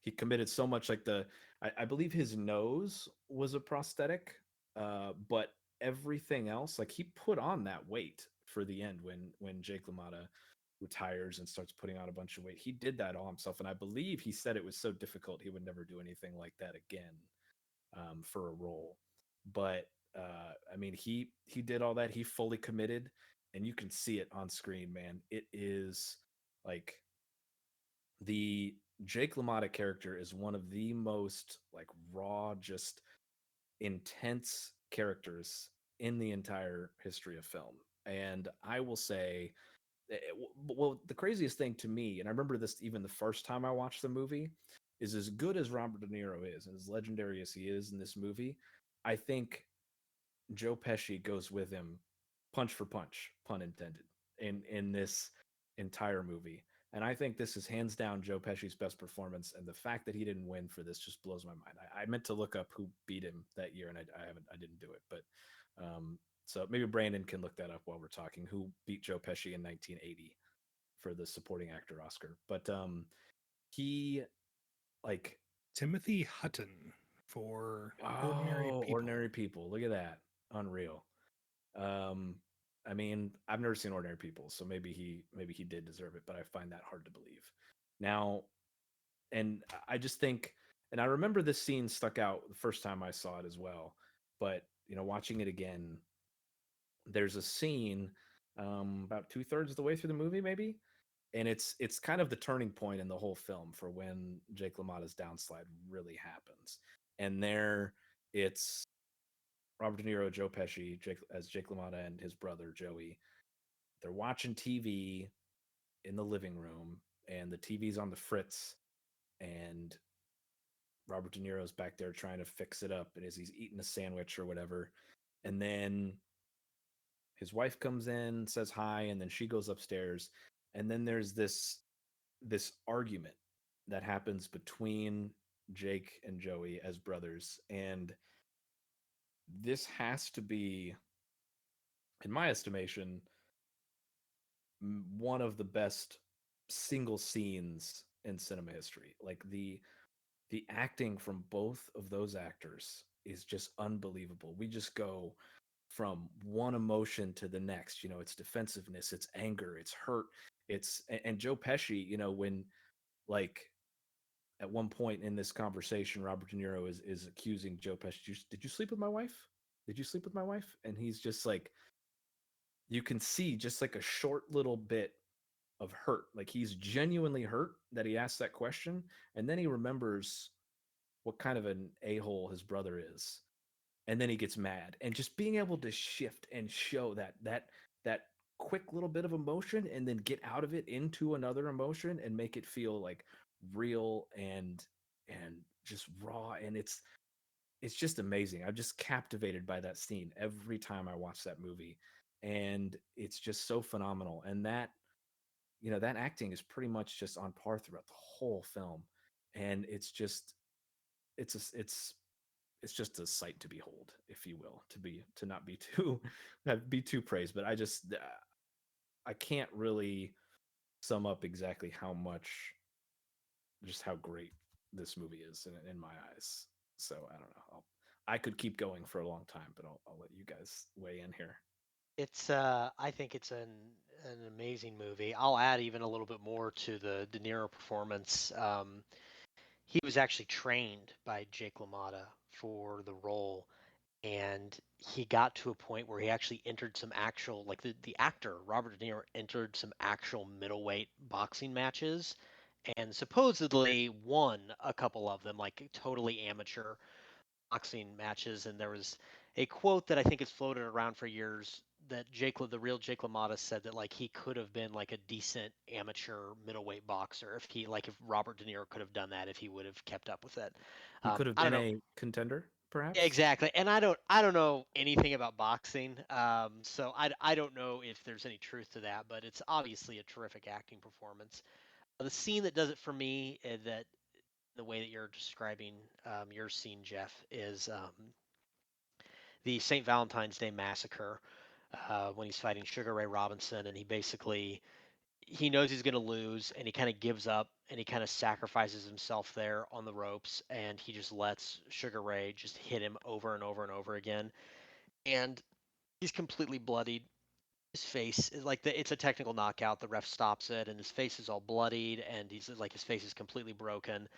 he committed so much. Like I believe his nose was a prosthetic, but everything else, like he put on that weight for the end when Jake LaMotta retires and starts putting on a bunch of weight. He did that all himself, and I believe he said it was so difficult he would never do anything like that again for a role. But I mean, he did all that. He fully committed, and you can see it on screen, man. It is like the Jake LaMotta character is one of the most like raw, just intense characters in the entire history of film. And I will say, well, the craziest thing to me, and I remember this even the first time I watched the movie, is as good as Robert De Niro is, and as legendary as he is in this movie, I think Joe Pesci goes with him punch for punch, pun intended, in this entire movie. And I think this is hands down Joe Pesci's best performance. And the fact that he didn't win for this just blows my mind. I meant to look up who beat him that year, and I didn't do it. But so maybe Brandon can look that up while we're talking. Who beat Joe Pesci in 1980 for the supporting actor Oscar? But he like Timothy Hutton for Ordinary People. Ordinary People. Look at that, unreal. Um, I mean, I've never seen Ordinary People, so maybe he did deserve it, but I find that hard to believe. Now, and I just think, and I remember this scene stuck out the first time I saw it as well, but watching it again, there's a scene about 2/3 of the way through the movie, maybe, and it's kind of the turning point in the whole film for when Jake LaMotta's downslide really happens, and there it's Robert De Niro, Joe Pesci, Jake LaMotta, and his brother Joey. They're watching TV in the living room, and the TV's on the fritz, and Robert De Niro's back there trying to fix it up, and as he's eating a sandwich or whatever, and then his wife comes in, says hi, and then she goes upstairs, and then there's this argument that happens between Jake and Joey as brothers, and this has to be, in my estimation, one of the best single scenes in cinema history. Like the acting from both of those actors is just unbelievable. We just go from one emotion to the next. It's defensiveness, it's anger, it's hurt, and Joe Pesci, when like at one point in this conversation, Robert De Niro is accusing Joe Pesci, did you sleep with my wife? Did you sleep with my wife? And he's just like, you can see just like a short little bit of hurt. Like he's genuinely hurt that he asked that question. And then he remembers what kind of an a-hole his brother is. And then he gets mad. And just being able to shift and show that quick little bit of emotion and then get out of it into another emotion and make it feel like real and just raw. And it's just amazing. I'm just captivated by that scene every time I watch that movie. And it's just so phenomenal. And that acting is pretty much just on par throughout the whole film, and it's just it's just a sight to behold, if you will, to not be too be too praised. But I can't really sum up exactly just how great this movie is in my eyes. So I don't know. I could keep going for a long time, but I'll let you guys weigh in here. It's I think it's an amazing movie. I'll add even a little bit more to the De Niro performance. He was actually trained by Jake LaMotta for the role, and he got to a point where he actually entered some actual, like the actor Robert De Niro entered some actual middleweight boxing matches, and supposedly won a couple of them, like totally amateur boxing matches. And there was a quote that I think has floated around for years that the real Jake LaMotta said that like he could have been like a decent amateur middleweight boxer if Robert De Niro could have done that if he would have kept up with it. He could have I don't been know. a contender, Yeah, perhaps. exactly. And I don't know anything about boxing, so I don't know if there's any truth to that, but it's obviously a terrific acting performance. The scene that does it for me, that the way that you're describing your scene, Jeff, is the St. Valentine's Day Massacre, when he's fighting Sugar Ray Robinson, and he knows he's going to lose, and he kind of gives up, and he kind of sacrifices himself there on the ropes, and he just lets Sugar Ray just hit him over and over and over again, and he's completely bloodied. His face is like it's a technical knockout. The ref stops it, and his face is all bloodied, and his face is completely broken,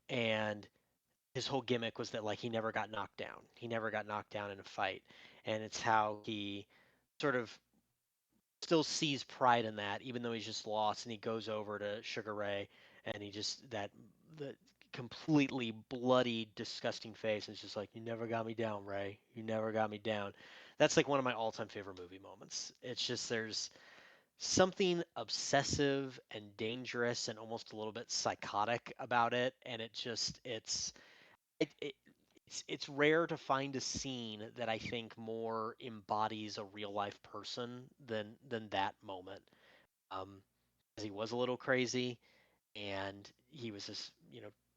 and his whole gimmick was that like he never got knocked down. He never got knocked down in a fight, and it's how he sort of still sees pride in that, even though he's just lost. And he goes over to Sugar Ray, and he just the completely bloody, disgusting face. And it's just like, you never got me down, Ray. You never got me down. That's like one of my all-time favorite movie moments. It's just there's something obsessive and dangerous and almost a little bit psychotic about it, and it, it it's rare to find a scene that I think more embodies a real life person than that moment. Um, 'Cause he was a little crazy, and he was this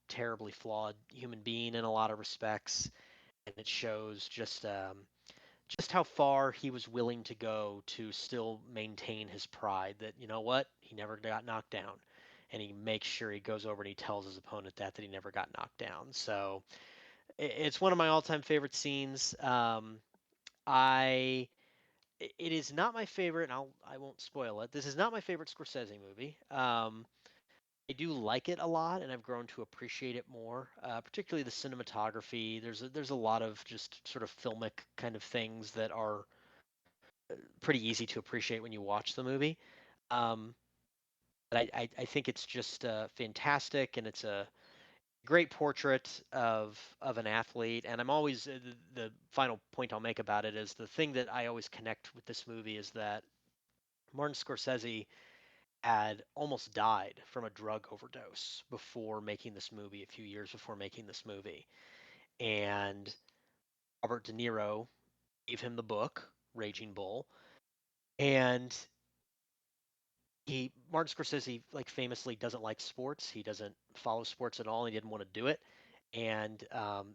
terribly flawed human being in a lot of respects, and it shows just how far he was willing to go to still maintain his pride. That you know what, he never got knocked down, and he makes sure he goes over and he tells his opponent that he never got knocked down. So it's one of my all-time favorite scenes. I it is not my favorite, and I won't spoil it. This is not my favorite Scorsese movie. I do like it a lot, and I've grown to appreciate it more. Particularly the cinematography. There's a lot of just sort of filmic kind of things that are pretty easy to appreciate when you watch the movie. Um, but I think it's just fantastic, and it's a great portrait of an athlete. And I'm always the final point I'll make about it is the thing that I always connect with this movie is that Martin Scorsese had almost died from a drug overdose before making this movie, a few years before making this movie. And Robert De Niro gave him the book, Raging Bull. And Martin Scorsese like famously doesn't like sports. He doesn't follow sports at all. He didn't want to do it. And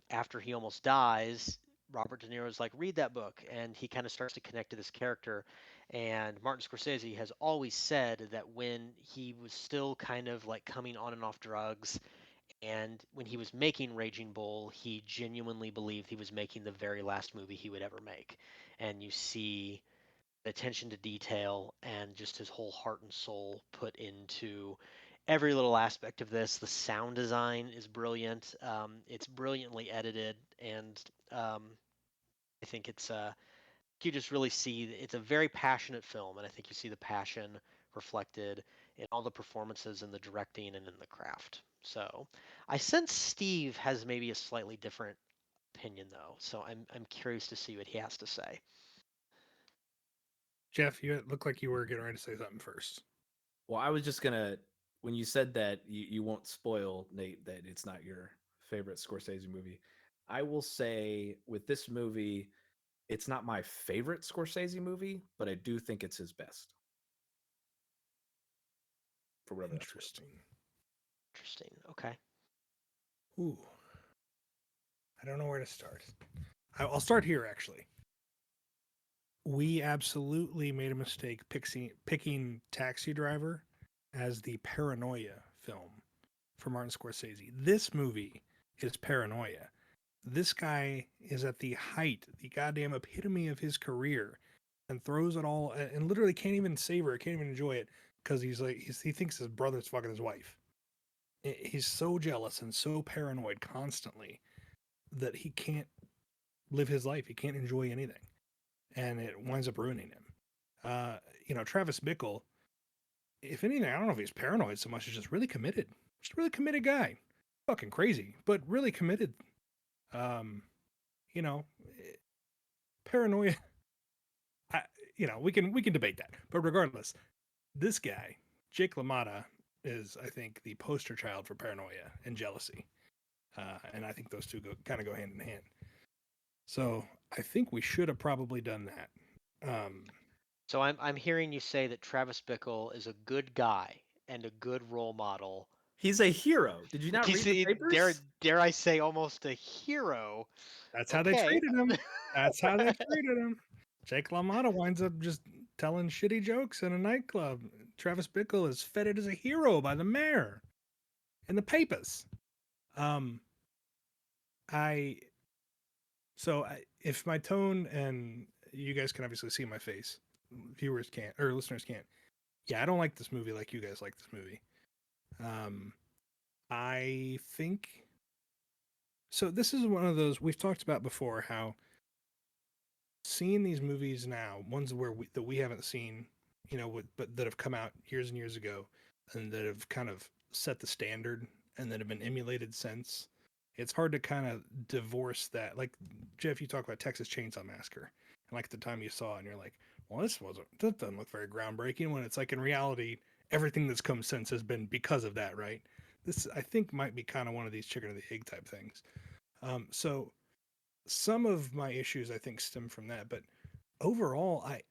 after he almost dies, Robert De Niro is like, read that book, and he kind of starts to connect to this character. And Martin Scorsese has always said that when he was still kind of like coming on and off drugs, and when he was making Raging Bull, he genuinely believed he was making the very last movie he would ever make. And you see attention to detail and just his whole heart and soul put into every little aspect of this. The sound design is brilliant. It's brilliantly edited, and I think you just really see it's a very passionate film, and I think you see the passion reflected in all the performances and the directing and in the craft. So I sense Steve has maybe a slightly different opinion though, so I'm curious to see what he has to say. Jeff, you look like you were getting ready to say something first. Well, I was just gonna when you said that you won't spoil, Nate, that it's not your favorite Scorsese movie. I will say with this movie, it's not my favorite Scorsese movie, but I do think it's his best. For whatever that's worth. Interesting. Interesting. Okay. Ooh, I don't know where to start. I'll start here actually. We absolutely made a mistake picking Taxi Driver as the paranoia film for Martin Scorsese. This movie is paranoia. This guy is at the height, the goddamn epitome of his career, and throws it all and literally can't even savor it, can't even enjoy it because he thinks his brother's fucking his wife. He's so jealous and so paranoid constantly that he can't live his life. He can't enjoy anything, and it winds up ruining him. Travis Bickle, if anything, I don't know if he's paranoid so much as just really committed. Just a really committed guy. Fucking crazy, but really committed. Um, you know, paranoia. We can debate that, but regardless, this guy, Jake LaMotta, is I think the poster child for paranoia and jealousy, and I think those two kind of go hand in hand. So I think we should have probably done that. So I'm hearing you say that Travis Bickle is a good guy and a good role model. He's a hero. Did you not read the papers? Dare I say almost a hero? That's how they treated him. That's how they treated him. Jake LaMotta winds up just telling shitty jokes in a nightclub. Travis Bickle is feted as a hero by the mayor in the papers. If my tone, and you guys can obviously see my face, viewers can't, or listeners can't. Yeah, I don't like this movie like you guys like this movie. I think so. This is one of those we've talked about before, how seeing these movies now, ones where we haven't seen, but that have come out years and years ago, and that have kind of set the standard and that have been emulated since. It's hard to kind of divorce that. Like, Jeff, you talk about Texas Chainsaw Massacre, and like the time you saw it, and you're like, well, that doesn't look very groundbreaking, when it's like in reality, everything that's come since has been because of that, right? This, I think, might be kind of one of these chicken or the egg type things. So some of my issues, I think, stem from that, but overall, I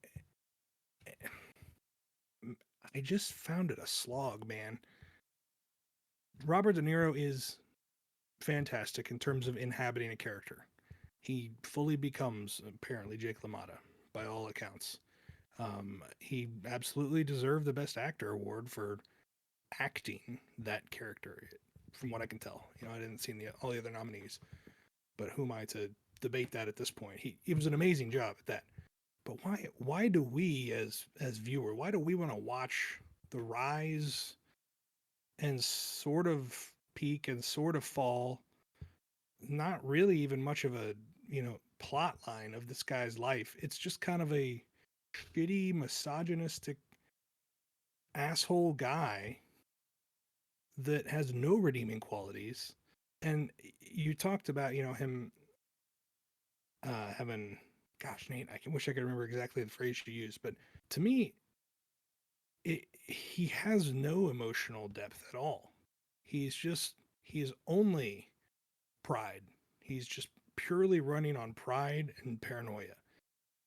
just found it a slog, man. Robert De Niro is fantastic in terms of inhabiting a character. He fully becomes, apparently, Jake LaMotta, by all accounts. He absolutely deserved the Best Actor award for acting that character, from what I can tell. I didn't see all the other nominees, but who am I to debate that at this point? He was an amazing job at that. But why do we as viewer, why do we want to watch the rise and sort of peak and sort of fall, not really even much of a plot line of this guy's life? It's just kind of a shitty, misogynistic asshole guy that has no redeeming qualities. And you talked about him having, gosh, Nate, wish I could remember exactly the phrase you used, but to me, he has no emotional depth at all. He is only pride. He's just purely running on pride and paranoia.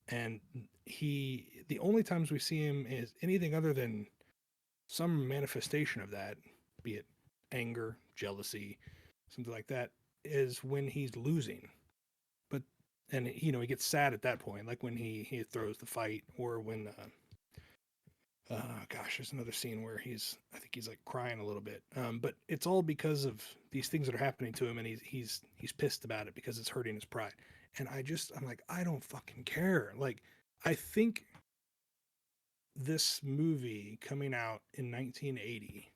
And the only times we see him is anything other than some manifestation of that, be it anger, jealousy, something like that, is when he's losing. And he gets sad at that point, like when he throws the fight, or when there's another scene where I think he's like crying a little bit. But it's all because of these things that are happening to him, and he's pissed about it because it's hurting his pride. And I'm like, I don't fucking care. Like, I think this movie coming out in 1980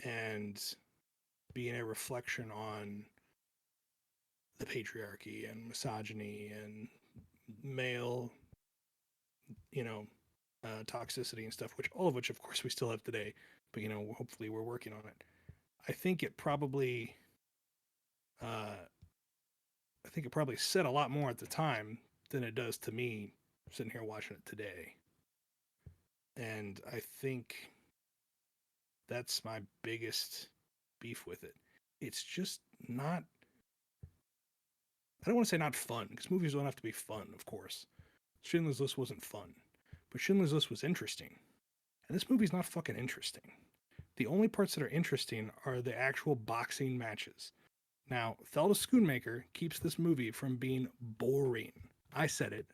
and being a reflection on the patriarchy and misogyny and male, toxicity and stuff, all of which, of course, we still have today, but hopefully we're working on it. I think it probably said a lot more at the time than it does to me sitting here watching it today. And I think that's my biggest beef with it. It's just not, I don't want to say not fun, because movies don't have to be fun, of course. Schindler's List wasn't fun, but Schindler's List was interesting. And this movie's not fucking interesting. The only parts that are interesting are the actual boxing matches. Now, Thelda Schoonmaker keeps this movie from being boring. I said it.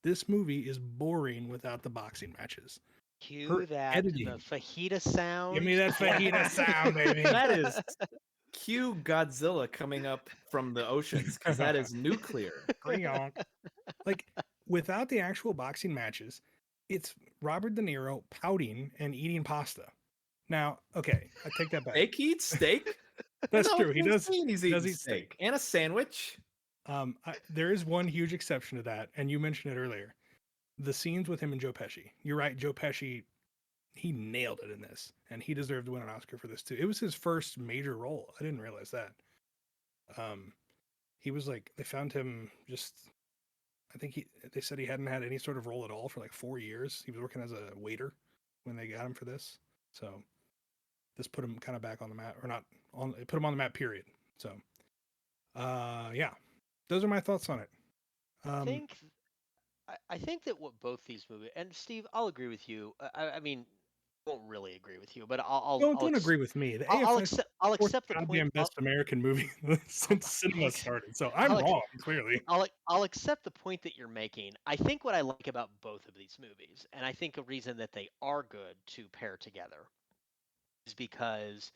This movie is boring without the boxing matches. Cue that the editing. fajita sound. Give me that fajita sound, baby. That is cue Godzilla coming up from the oceans, because that is nuclear. Cleonk. Like, without the actual boxing matches, it's Robert De Niro pouting and eating pasta. Now, okay, I take that back. Steak eats steak. That's No, true. He I've does. seen he's He does eating eat steak and a sandwich. There is one huge exception to that, and you mentioned it earlier. The scenes with him and Joe Pesci. You're right, Joe Pesci, he nailed it in this, and he deserved to win an Oscar for this too. It was his first major role. I didn't realize that. He was like, they found him just. I think they said he hadn't had any sort of role at all for like 4 years. He was working as a waiter when they got him for this. So this put him kind of back on the map, or not on. It put him on the map. Period. So, yeah, those are my thoughts on it. I think that what both these movies, and Steve, I'll agree with you. I mean, I won't really agree with you, but Don't agree with me. The I'll AFI accept the goddamn point. best American movie since cinema started. So I'm wrong, clearly. I'll accept the point that you're making. I think what I like about both of these movies, and I think a reason that they are good to pair together, is because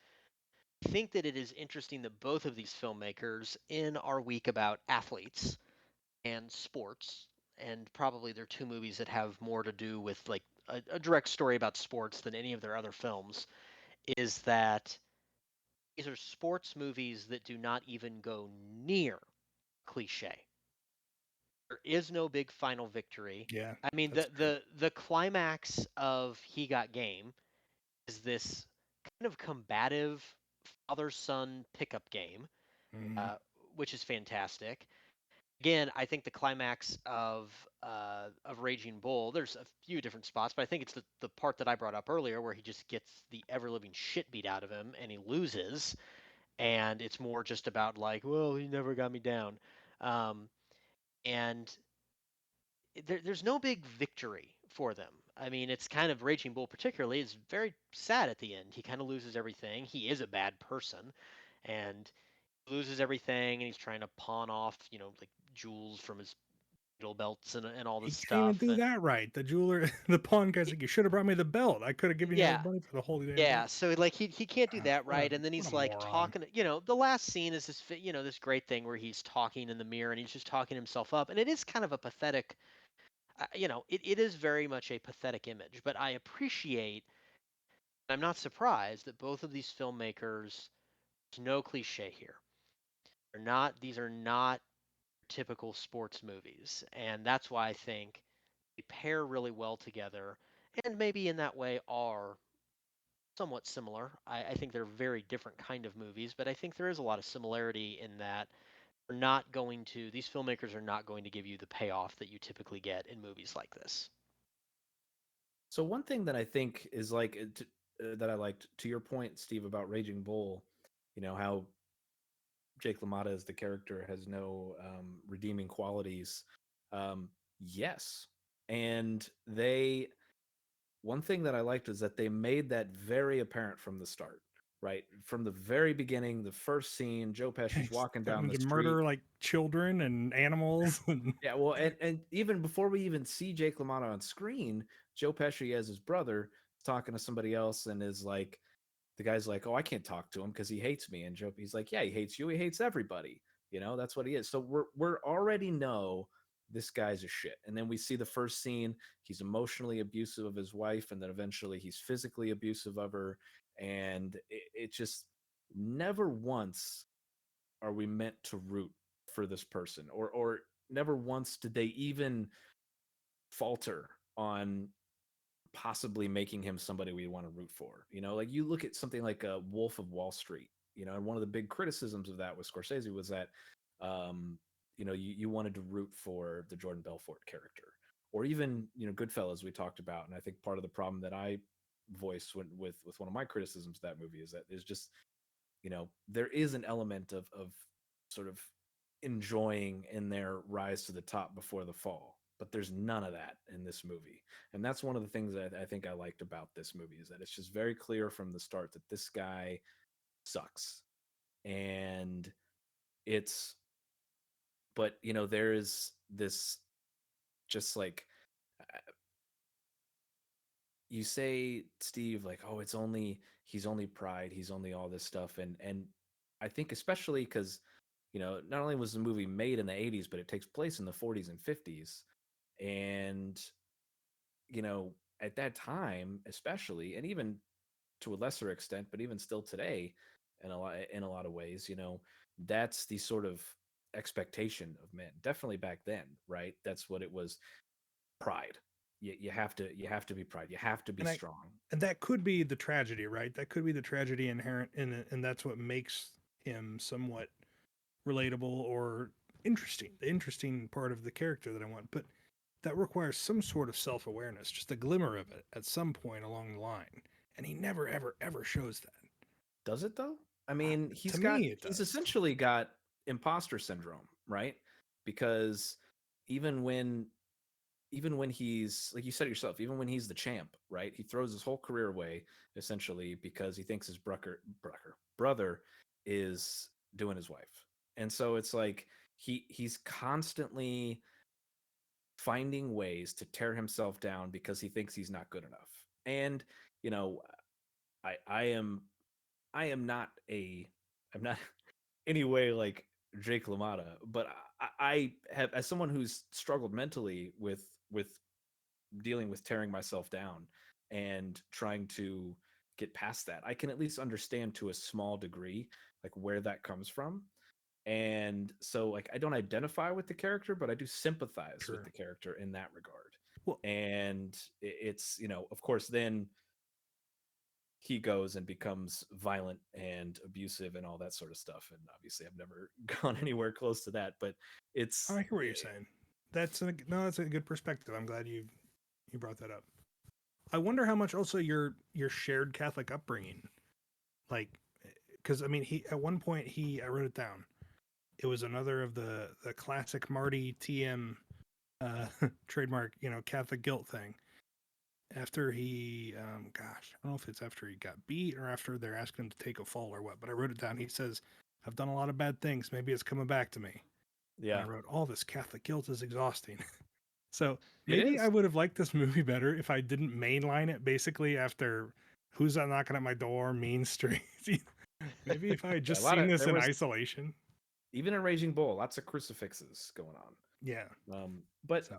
I think that it is interesting that both of these filmmakers, in our week about athletes and sports, and probably they're two movies that have more to do with like a direct story about sports than any of their other films, is that these are sports movies that do not even go near cliche. There is no big final victory. Yeah. I mean, the climax of He Got Game is this kind of combative father-son pickup game, which is fantastic. Again, I think the climax of Raging Bull, there's a few different spots, but I think it's the part that I brought up earlier where he just gets the ever living shit beat out of him and he loses, and it's more just about like, well, he never got me down, and there's no big victory for them. I mean, it's kind of Raging Bull particularly is very sad at the end. He kind of loses everything. He is a bad person, and loses everything, and he's trying to pawn off, like jewels from his needle belts and all this He can't even stuff. do that right. The jeweler, the pawn guy's like, you should have brought me the belt. I could have given you Yeah, money for the whole damn yeah. belt. So like he can't do that What a right, and then he's like moron. talking. The last scene is this great thing where he's talking in the mirror and he's just talking himself up, and it is kind of a pathetic. It is very much a pathetic image, but I appreciate. I'm not surprised that both of these filmmakers. There's no cliche here. These are not typical sports movies, and that's why I think they pair really well together, and maybe in that way are somewhat similar. I think they're very different kind of movies, but I think there is a lot of similarity in that these filmmakers are not going to give you the payoff that you typically get in movies like this. So one thing that I think is like that I liked, to your point, Steve, about Raging Bull, how Jake LaMotta as the character has no redeeming qualities. Yes, and one thing that I liked is that they made that very apparent from the start. Right from the very beginning, the first scene, Joe Pesci's walking down the to street, murder like children and animals. Yeah, well, and even before we even see Jake LaMotta on screen, Joe Pesci as his brother is talking to somebody else, and is like, the guy's like, "Oh, I can't talk to him because he hates me." And he's like, "Yeah, he hates you. He hates everybody. That's what he is." So we're already know this guy's a shit. And then we see the first scene. He's emotionally abusive of his wife, and then eventually he's physically abusive of her. And it just never once are we meant to root for this person, or never once did they even falter on possibly making him somebody we want to root for. Like you look at something like a Wolf of Wall Street, and one of the big criticisms of that with Scorsese was that you wanted to root for the Jordan Belfort character, or even Goodfellas we talked about. And I think part of the problem that I voiced with one of my criticisms of that movie is that there's just there is an element of sort of enjoying in their rise to the top before the fall, but there's none of that in this movie. And that's one of the things that I think I liked about this movie, is that it's just very clear from the start that this guy sucks. And there is this just like you say, Steve, like, oh, he's only pride, he's only all this stuff, and I think especially because, not only was the movie made in the 80s, but it takes place in the 40s and 50s, and at that time, especially, and even to a lesser extent, but even still today, in a lot of ways, that's the sort of expectation of men. Definitely back then, right? That's what it was. Pride. You have to be pride. You have to be And strong. and that could be the tragedy, right? That could be the tragedy inherent in it, and that's what makes him somewhat relatable or interesting. The interesting part of the character that I want, but that requires some sort of self-awareness, just a glimmer of it at some point along the line, and he never ever ever shows that. Does it though? I mean, To me, it he's does. essentially got imposter syndrome, right? Because even when even when he's, like you said yourself, even when he's the champ, right? He throws his whole career away essentially because he thinks his brother is doing his wife. And so it's like he's constantly finding ways to tear himself down because he thinks he's not good enough. And you know, I am not I'm not any way like Jake LaMotta, but I have, as someone who's struggled mentally with dealing with tearing myself down and trying to get past that, I can at least understand to a small degree like where that comes from. And so like I don't identify with the character, but I do sympathize with Sure. the character in that regard. Well, And it's, of course, then he goes and becomes violent and abusive and all that sort of stuff. And obviously, I've never gone anywhere close to that, but it's I hear what you're saying. That's a good perspective. I'm glad you brought that up. I wonder how much also your shared Catholic upbringing, like, because I mean, he at one point I wrote it down. It was another of the classic Marty TM trademark, Catholic guilt thing. After he, gosh, I don't know if it's after he got beat or after they're asking him to take a fall or what, but I wrote it down. He says, "I've done a lot of bad things. Maybe it's coming back to me." And yeah, I wrote, "All this Catholic guilt is exhausting." So it maybe I is. would have liked this movie better if I didn't mainline it basically after "Who's That Knocking at My Door?" Mean Streets. Maybe if I had Yeah, a just lot seen of this there in was isolation. even in Raging Bull, lots of crucifixes going Yeah. on. But So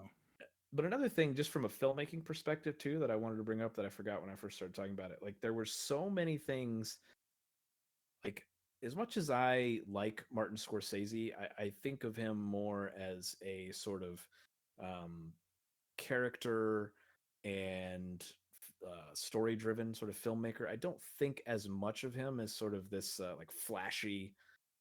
another thing, just from a filmmaking perspective too, that I wanted to bring up that I forgot when I first started talking about it. Like there were so many things. Like as much as I like Martin Scorsese, I think of him more as a sort of um, character and story driven sort of filmmaker. I don't think as much of him as sort of this like flashy,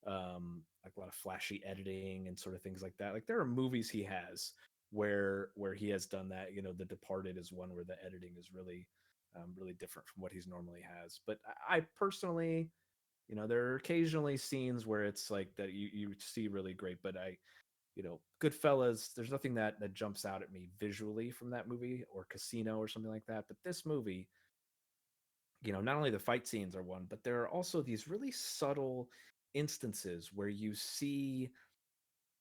like a lot of flashy editing and sort of things like that. Like there are movies he has where he has done that. The Departed is one where the editing is really different from what he's normally has. But I personally, there are occasionally scenes where it's like that you see really great, but Goodfellas, there's nothing that jumps out at me visually from that movie, or Casino or something like that. But this movie, not only the fight scenes are one, but there are also these really subtle instances where you see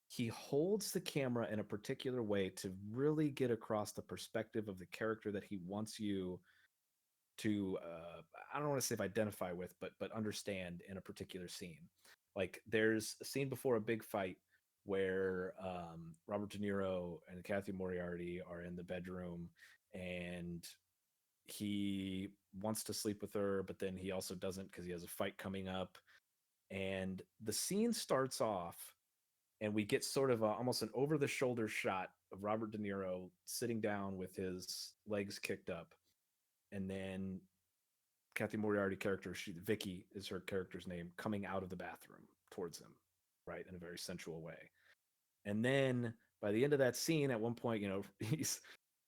he holds the camera in a particular way to really get across the perspective of the character that he wants you to I don't want to say identify with, but understand in a particular scene. Like there's a scene before a big fight where Robert De Niro and Kathy Moriarty are in the bedroom, and he wants to sleep with her, but then he also doesn't because he has a fight coming up. And the scene starts off, and we get sort of almost an over the shoulder shot of Robert De Niro sitting down with his legs kicked up, and then Kathy Moriarty character, Vicky is her character's name, coming out of the bathroom towards him, right, in a very sensual way. And then by the end of that scene, at one point, he's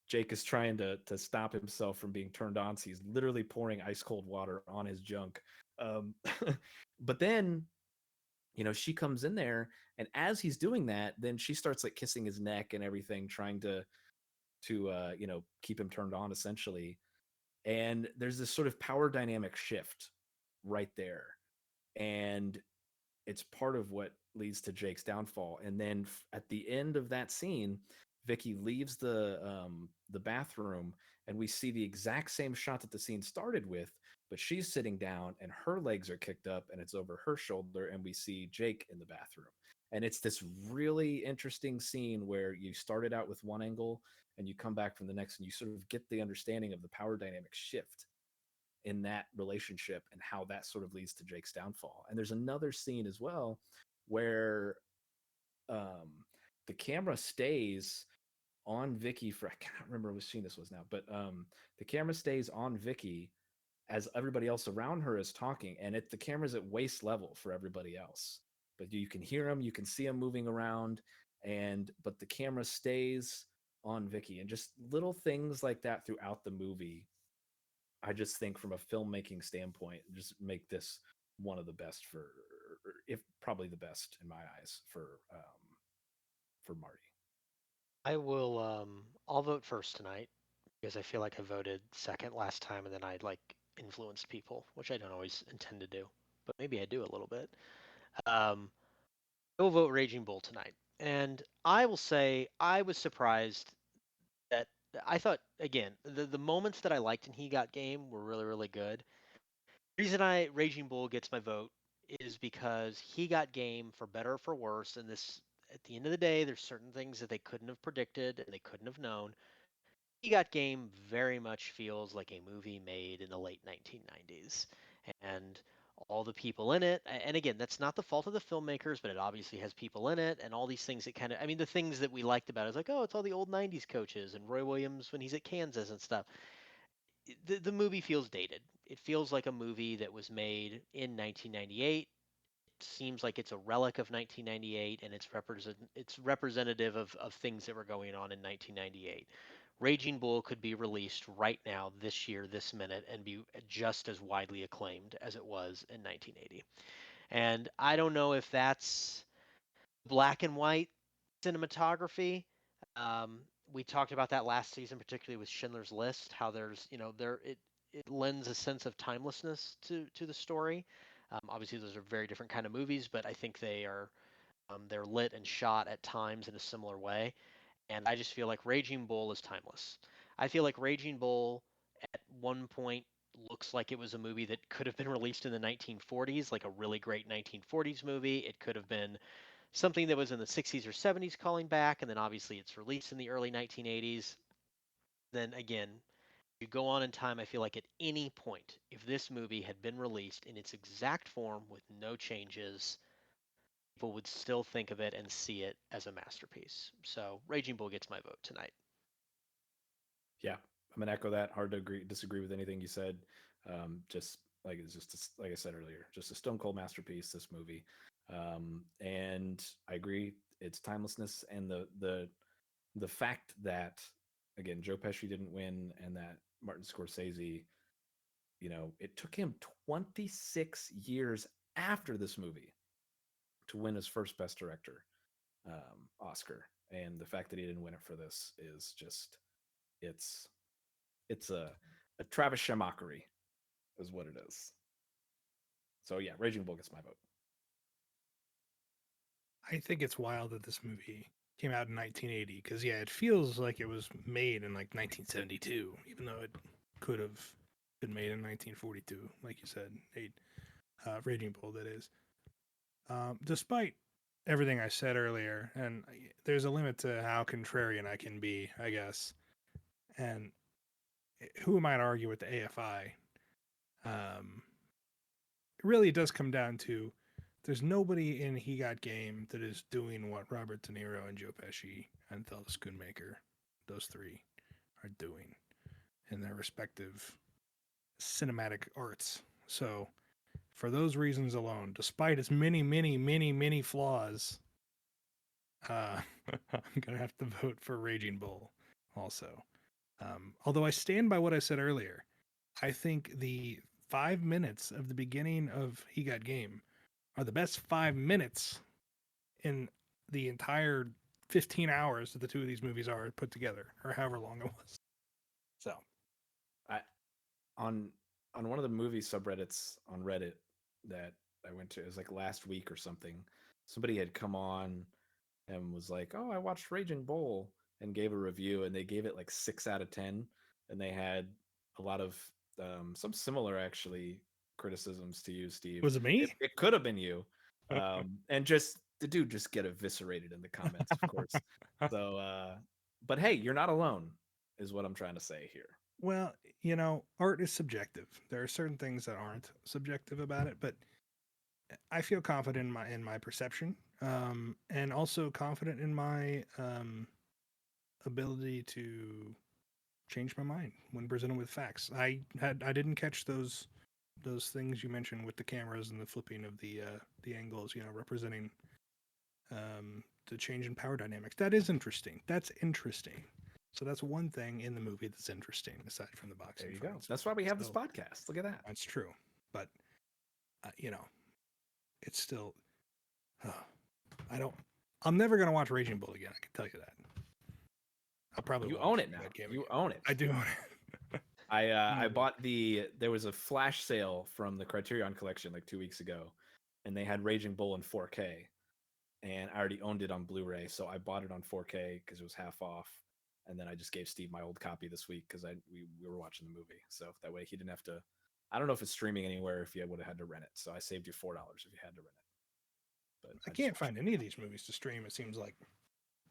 Jake is trying to stop himself from being turned on, so he's literally pouring ice cold water on his junk. Um, but then, she comes in there, and as he's doing that, then she starts like kissing his neck and everything, trying to keep him turned on, essentially. And there's this sort of power dynamic shift right there, and it's part of what leads to Jake's downfall. And then at the end of that scene, Vicky leaves the bathroom, and we see the exact same shot that the scene started with, but she's sitting down and her legs are kicked up and it's over her shoulder, and we see Jake in the bathroom. And it's this really interesting scene where you started out with one angle and you come back from the next, and you sort of get the understanding of the power dynamic shift in that relationship and how that sort of leads to Jake's downfall. And there's another scene as well where um, the camera stays on Vicky for, I can't remember which scene this was now, but the camera stays on Vicky as everybody else around her is talking, and the camera's at waist level for everybody else. But you can hear them, you can see them moving around, but the camera stays on Vicky, and just little things like that throughout the movie. I just think from a filmmaking standpoint, just make this one of the best if probably the best in my eyes for Marty. I'll vote first tonight because I feel like I voted second last time and then I like influenced people, which I don't always intend to do, but maybe I do a little bit. Um, I will vote Raging Bull tonight. And I will say I was surprised that I thought again, the moments that I liked in He Got Game were really, really good. The reason I Raging Bull gets my vote is because He Got Game, for better or for worse, and this at the end of the day, there's certain things that they couldn't have predicted and they couldn't have known. He Got Game very much feels like a movie made in the late 1990s. And all the people in it, and again, that's not the fault of the filmmakers, but it obviously has people in it, and all these things that kind of, I mean, the things that we liked about it is like, oh, it's all the old 90s coaches and Roy Williams when he's at Kansas and stuff. The movie feels dated. It feels like a movie that was made in 1998. It seems like it's a relic of 1998, and it's representative of things that were going on in 1998. Raging Bull could be released right now, this year, this minute, and be just as widely acclaimed as it was in 1980. And I don't know if that's black and white cinematography. Um, we talked about that last season, particularly with Schindler's List, how there's, it lends a sense of timelessness to the story. Obviously, those are very different kind of movies, but I think they're lit and shot at times in a similar way. And I just feel like Raging Bull is timeless. I feel like Raging Bull at one point looks like it was a movie that could have been released in the 1940s, like a really great 1940s movie. It could have been something that was in the 60s or 70s calling back, and then obviously it's released in the early 1980s. Then again, you go on in time, I feel like at any point, if this movie had been released in its exact form with no changes, people would still think of it and see it as a masterpiece. So Raging Bull gets my vote tonight. Yeah, I'm gonna echo that. Hard to disagree with anything you said. Just like it's just like I said earlier, just a stone cold masterpiece. This movie, and I agree. It's timelessness and the fact that again Joe Pesci didn't win and that Martin Scorsese, it took him 26 years after this movie to win his first Best Director Oscar, and the fact that he didn't win it for this is just it's it's a Travis Shamockery is what it is. So yeah, Raging Bull gets my vote. I think it's wild that this movie came out in 1980 because yeah, it feels like it was made in like 1972, even though it could have been made in 1942, like you said, Raging Bull, that is. Despite everything I said earlier, and there's a limit to how contrarian I can be, I guess. And who am I to argue with the AFI? It really does come down to there's nobody in He Got Game that is doing what Robert De Niro and Joe Pesci and Thelma Schoonmaker, those three, are doing in their respective cinematic arts. So, for those reasons alone, despite its many, many, many, many flaws, I'm gonna have to vote for Raging Bull also. Although I stand by what I said earlier, I think the 5 minutes of the beginning of He Got Game are the best 5 minutes in the entire 15 hours that the two of these movies are put together, or however long it was. So, I on one of the movie subreddits on Reddit that I went to, it was like last week or something. Somebody had come on and was like, "Oh, I watched Raging Bull," and gave a review, and they gave it like 6 out of 10, and they had a lot of some similar actually criticisms to you, Steve. Was it me? It could have been you, and just the dude just get eviscerated in the comments, of course. So, but hey, you're not alone, is what I'm trying to say here. Well, art is subjective. There are certain things that aren't subjective about it, but I feel confident in my perception, and also confident in my ability to change my mind when presented with facts. I didn't catch those things you mentioned with the cameras and the flipping of the angles, representing the change in power dynamics. That is interesting. That's interesting. So that's one thing in the movie that's interesting, aside from the boxing. There you go. fights. That's why we have this So- podcast. Look at that. That's true, but it's still. I'm never gonna watch Raging Bull again. I can tell you that. I'll probably You watch own it now. that game You again. own it. I do own it. I bought there was a flash sale from the Criterion Collection like 2 weeks ago, and they had Raging Bull in 4K, and I already owned it on Blu-ray, so I bought it on 4K because it was half off, and then I just gave Steve my old copy this week because we were watching the movie, so that way he didn't have to. I don't know if it's streaming anywhere if you would have had to rent it, so I saved you $4 if you had to rent it. But I can't find any of these movies to stream. It seems like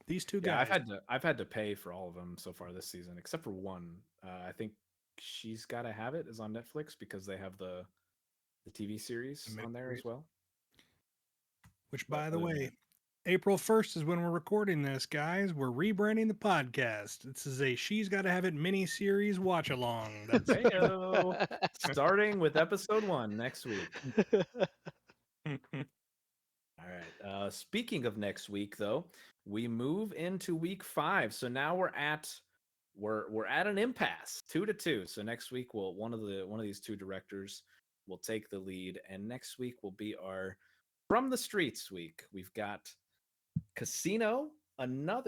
these two Yeah, guys. I've had to pay for all of them so far this season, except for one. I think She's Gotta Have It is on Netflix because they have the TV series The on there as well. Which, But by the other than way, that- April 1st is when we're recording this, guys. We're rebranding the podcast. This is a She's Gotta Have It mini-series watch-along. That's Heyo. Starting with episode 1 next week. All right. Speaking of next week, though, we move into week 5. So now we're at an impasse, 2-2. So next week, one of these two directors will take the lead, and next week will be our From the Streets week. We've got Casino,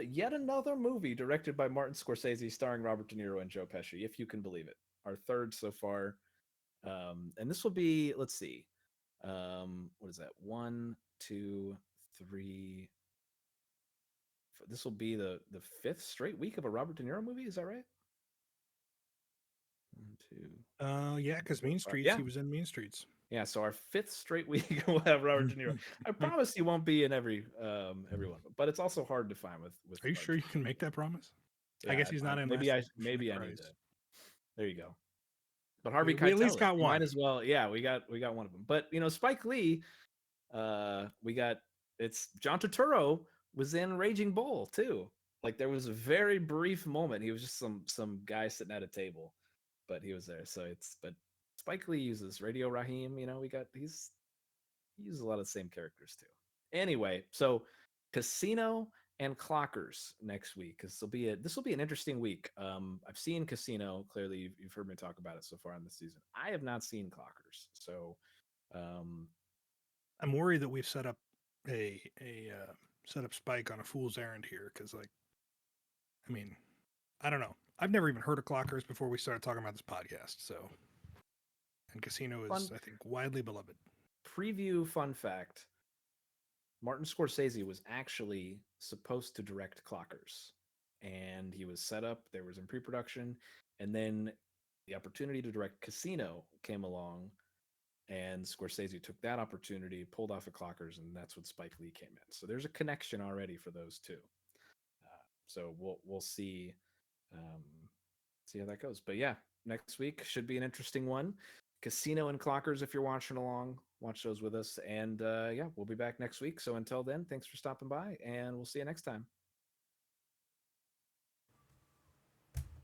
yet another movie directed by Martin Scorsese, starring Robert De Niro and Joe Pesci, if you can believe it. Our third so far, and this will be. Let's see. What is that? 1, 2, 3. This will be the 5th straight week of a Robert De Niro movie. Is that right? 1, 2. yeah, because Mean Streets, yeah. he was in Mean Streets. Yeah, so our 5th straight week we'll have Robert De Niro. I promise he won't be in every one, but it's also hard to find with. Are you sure you can make that promise? I Yeah, guess he's not in. Maybe Last maybe I Christ. need to. There you go. But Harvey We at least Keitel, got you one. might as well. Yeah, we got one of them. But Spike Lee, it's John Turturro was in Raging Bull too. Like there was a very brief moment. He was just some guy sitting at a table, but he was there. So but Spike Lee uses Radio Raheem. He uses a lot of the same characters too. Anyway, so Casino and Clockers next week. This will be an interesting week. I've seen Casino. Clearly, you've heard me talk about it so far in the season. I have not seen Clockers, so I'm worried that we've set up set up Spike on a fool's errand here, because I don't know. I've never even heard of Clockers before we started talking about this podcast. So, and Casino is, I think, widely beloved. Preview fun fact: Martin Scorsese was actually supposed to direct Clockers, and he was set up. There was in pre-production, and then the opportunity to direct Casino came along, and Scorsese took that opportunity, pulled off of Clockers, and that's when Spike Lee came in. So there's a connection already for those two. So we'll see how that goes. But yeah, next week should be an interesting one. Casino and Clockers, if you're watching along, watch those with us. And yeah, we'll be back next week. So until then, thanks for stopping by, and we'll see you next time.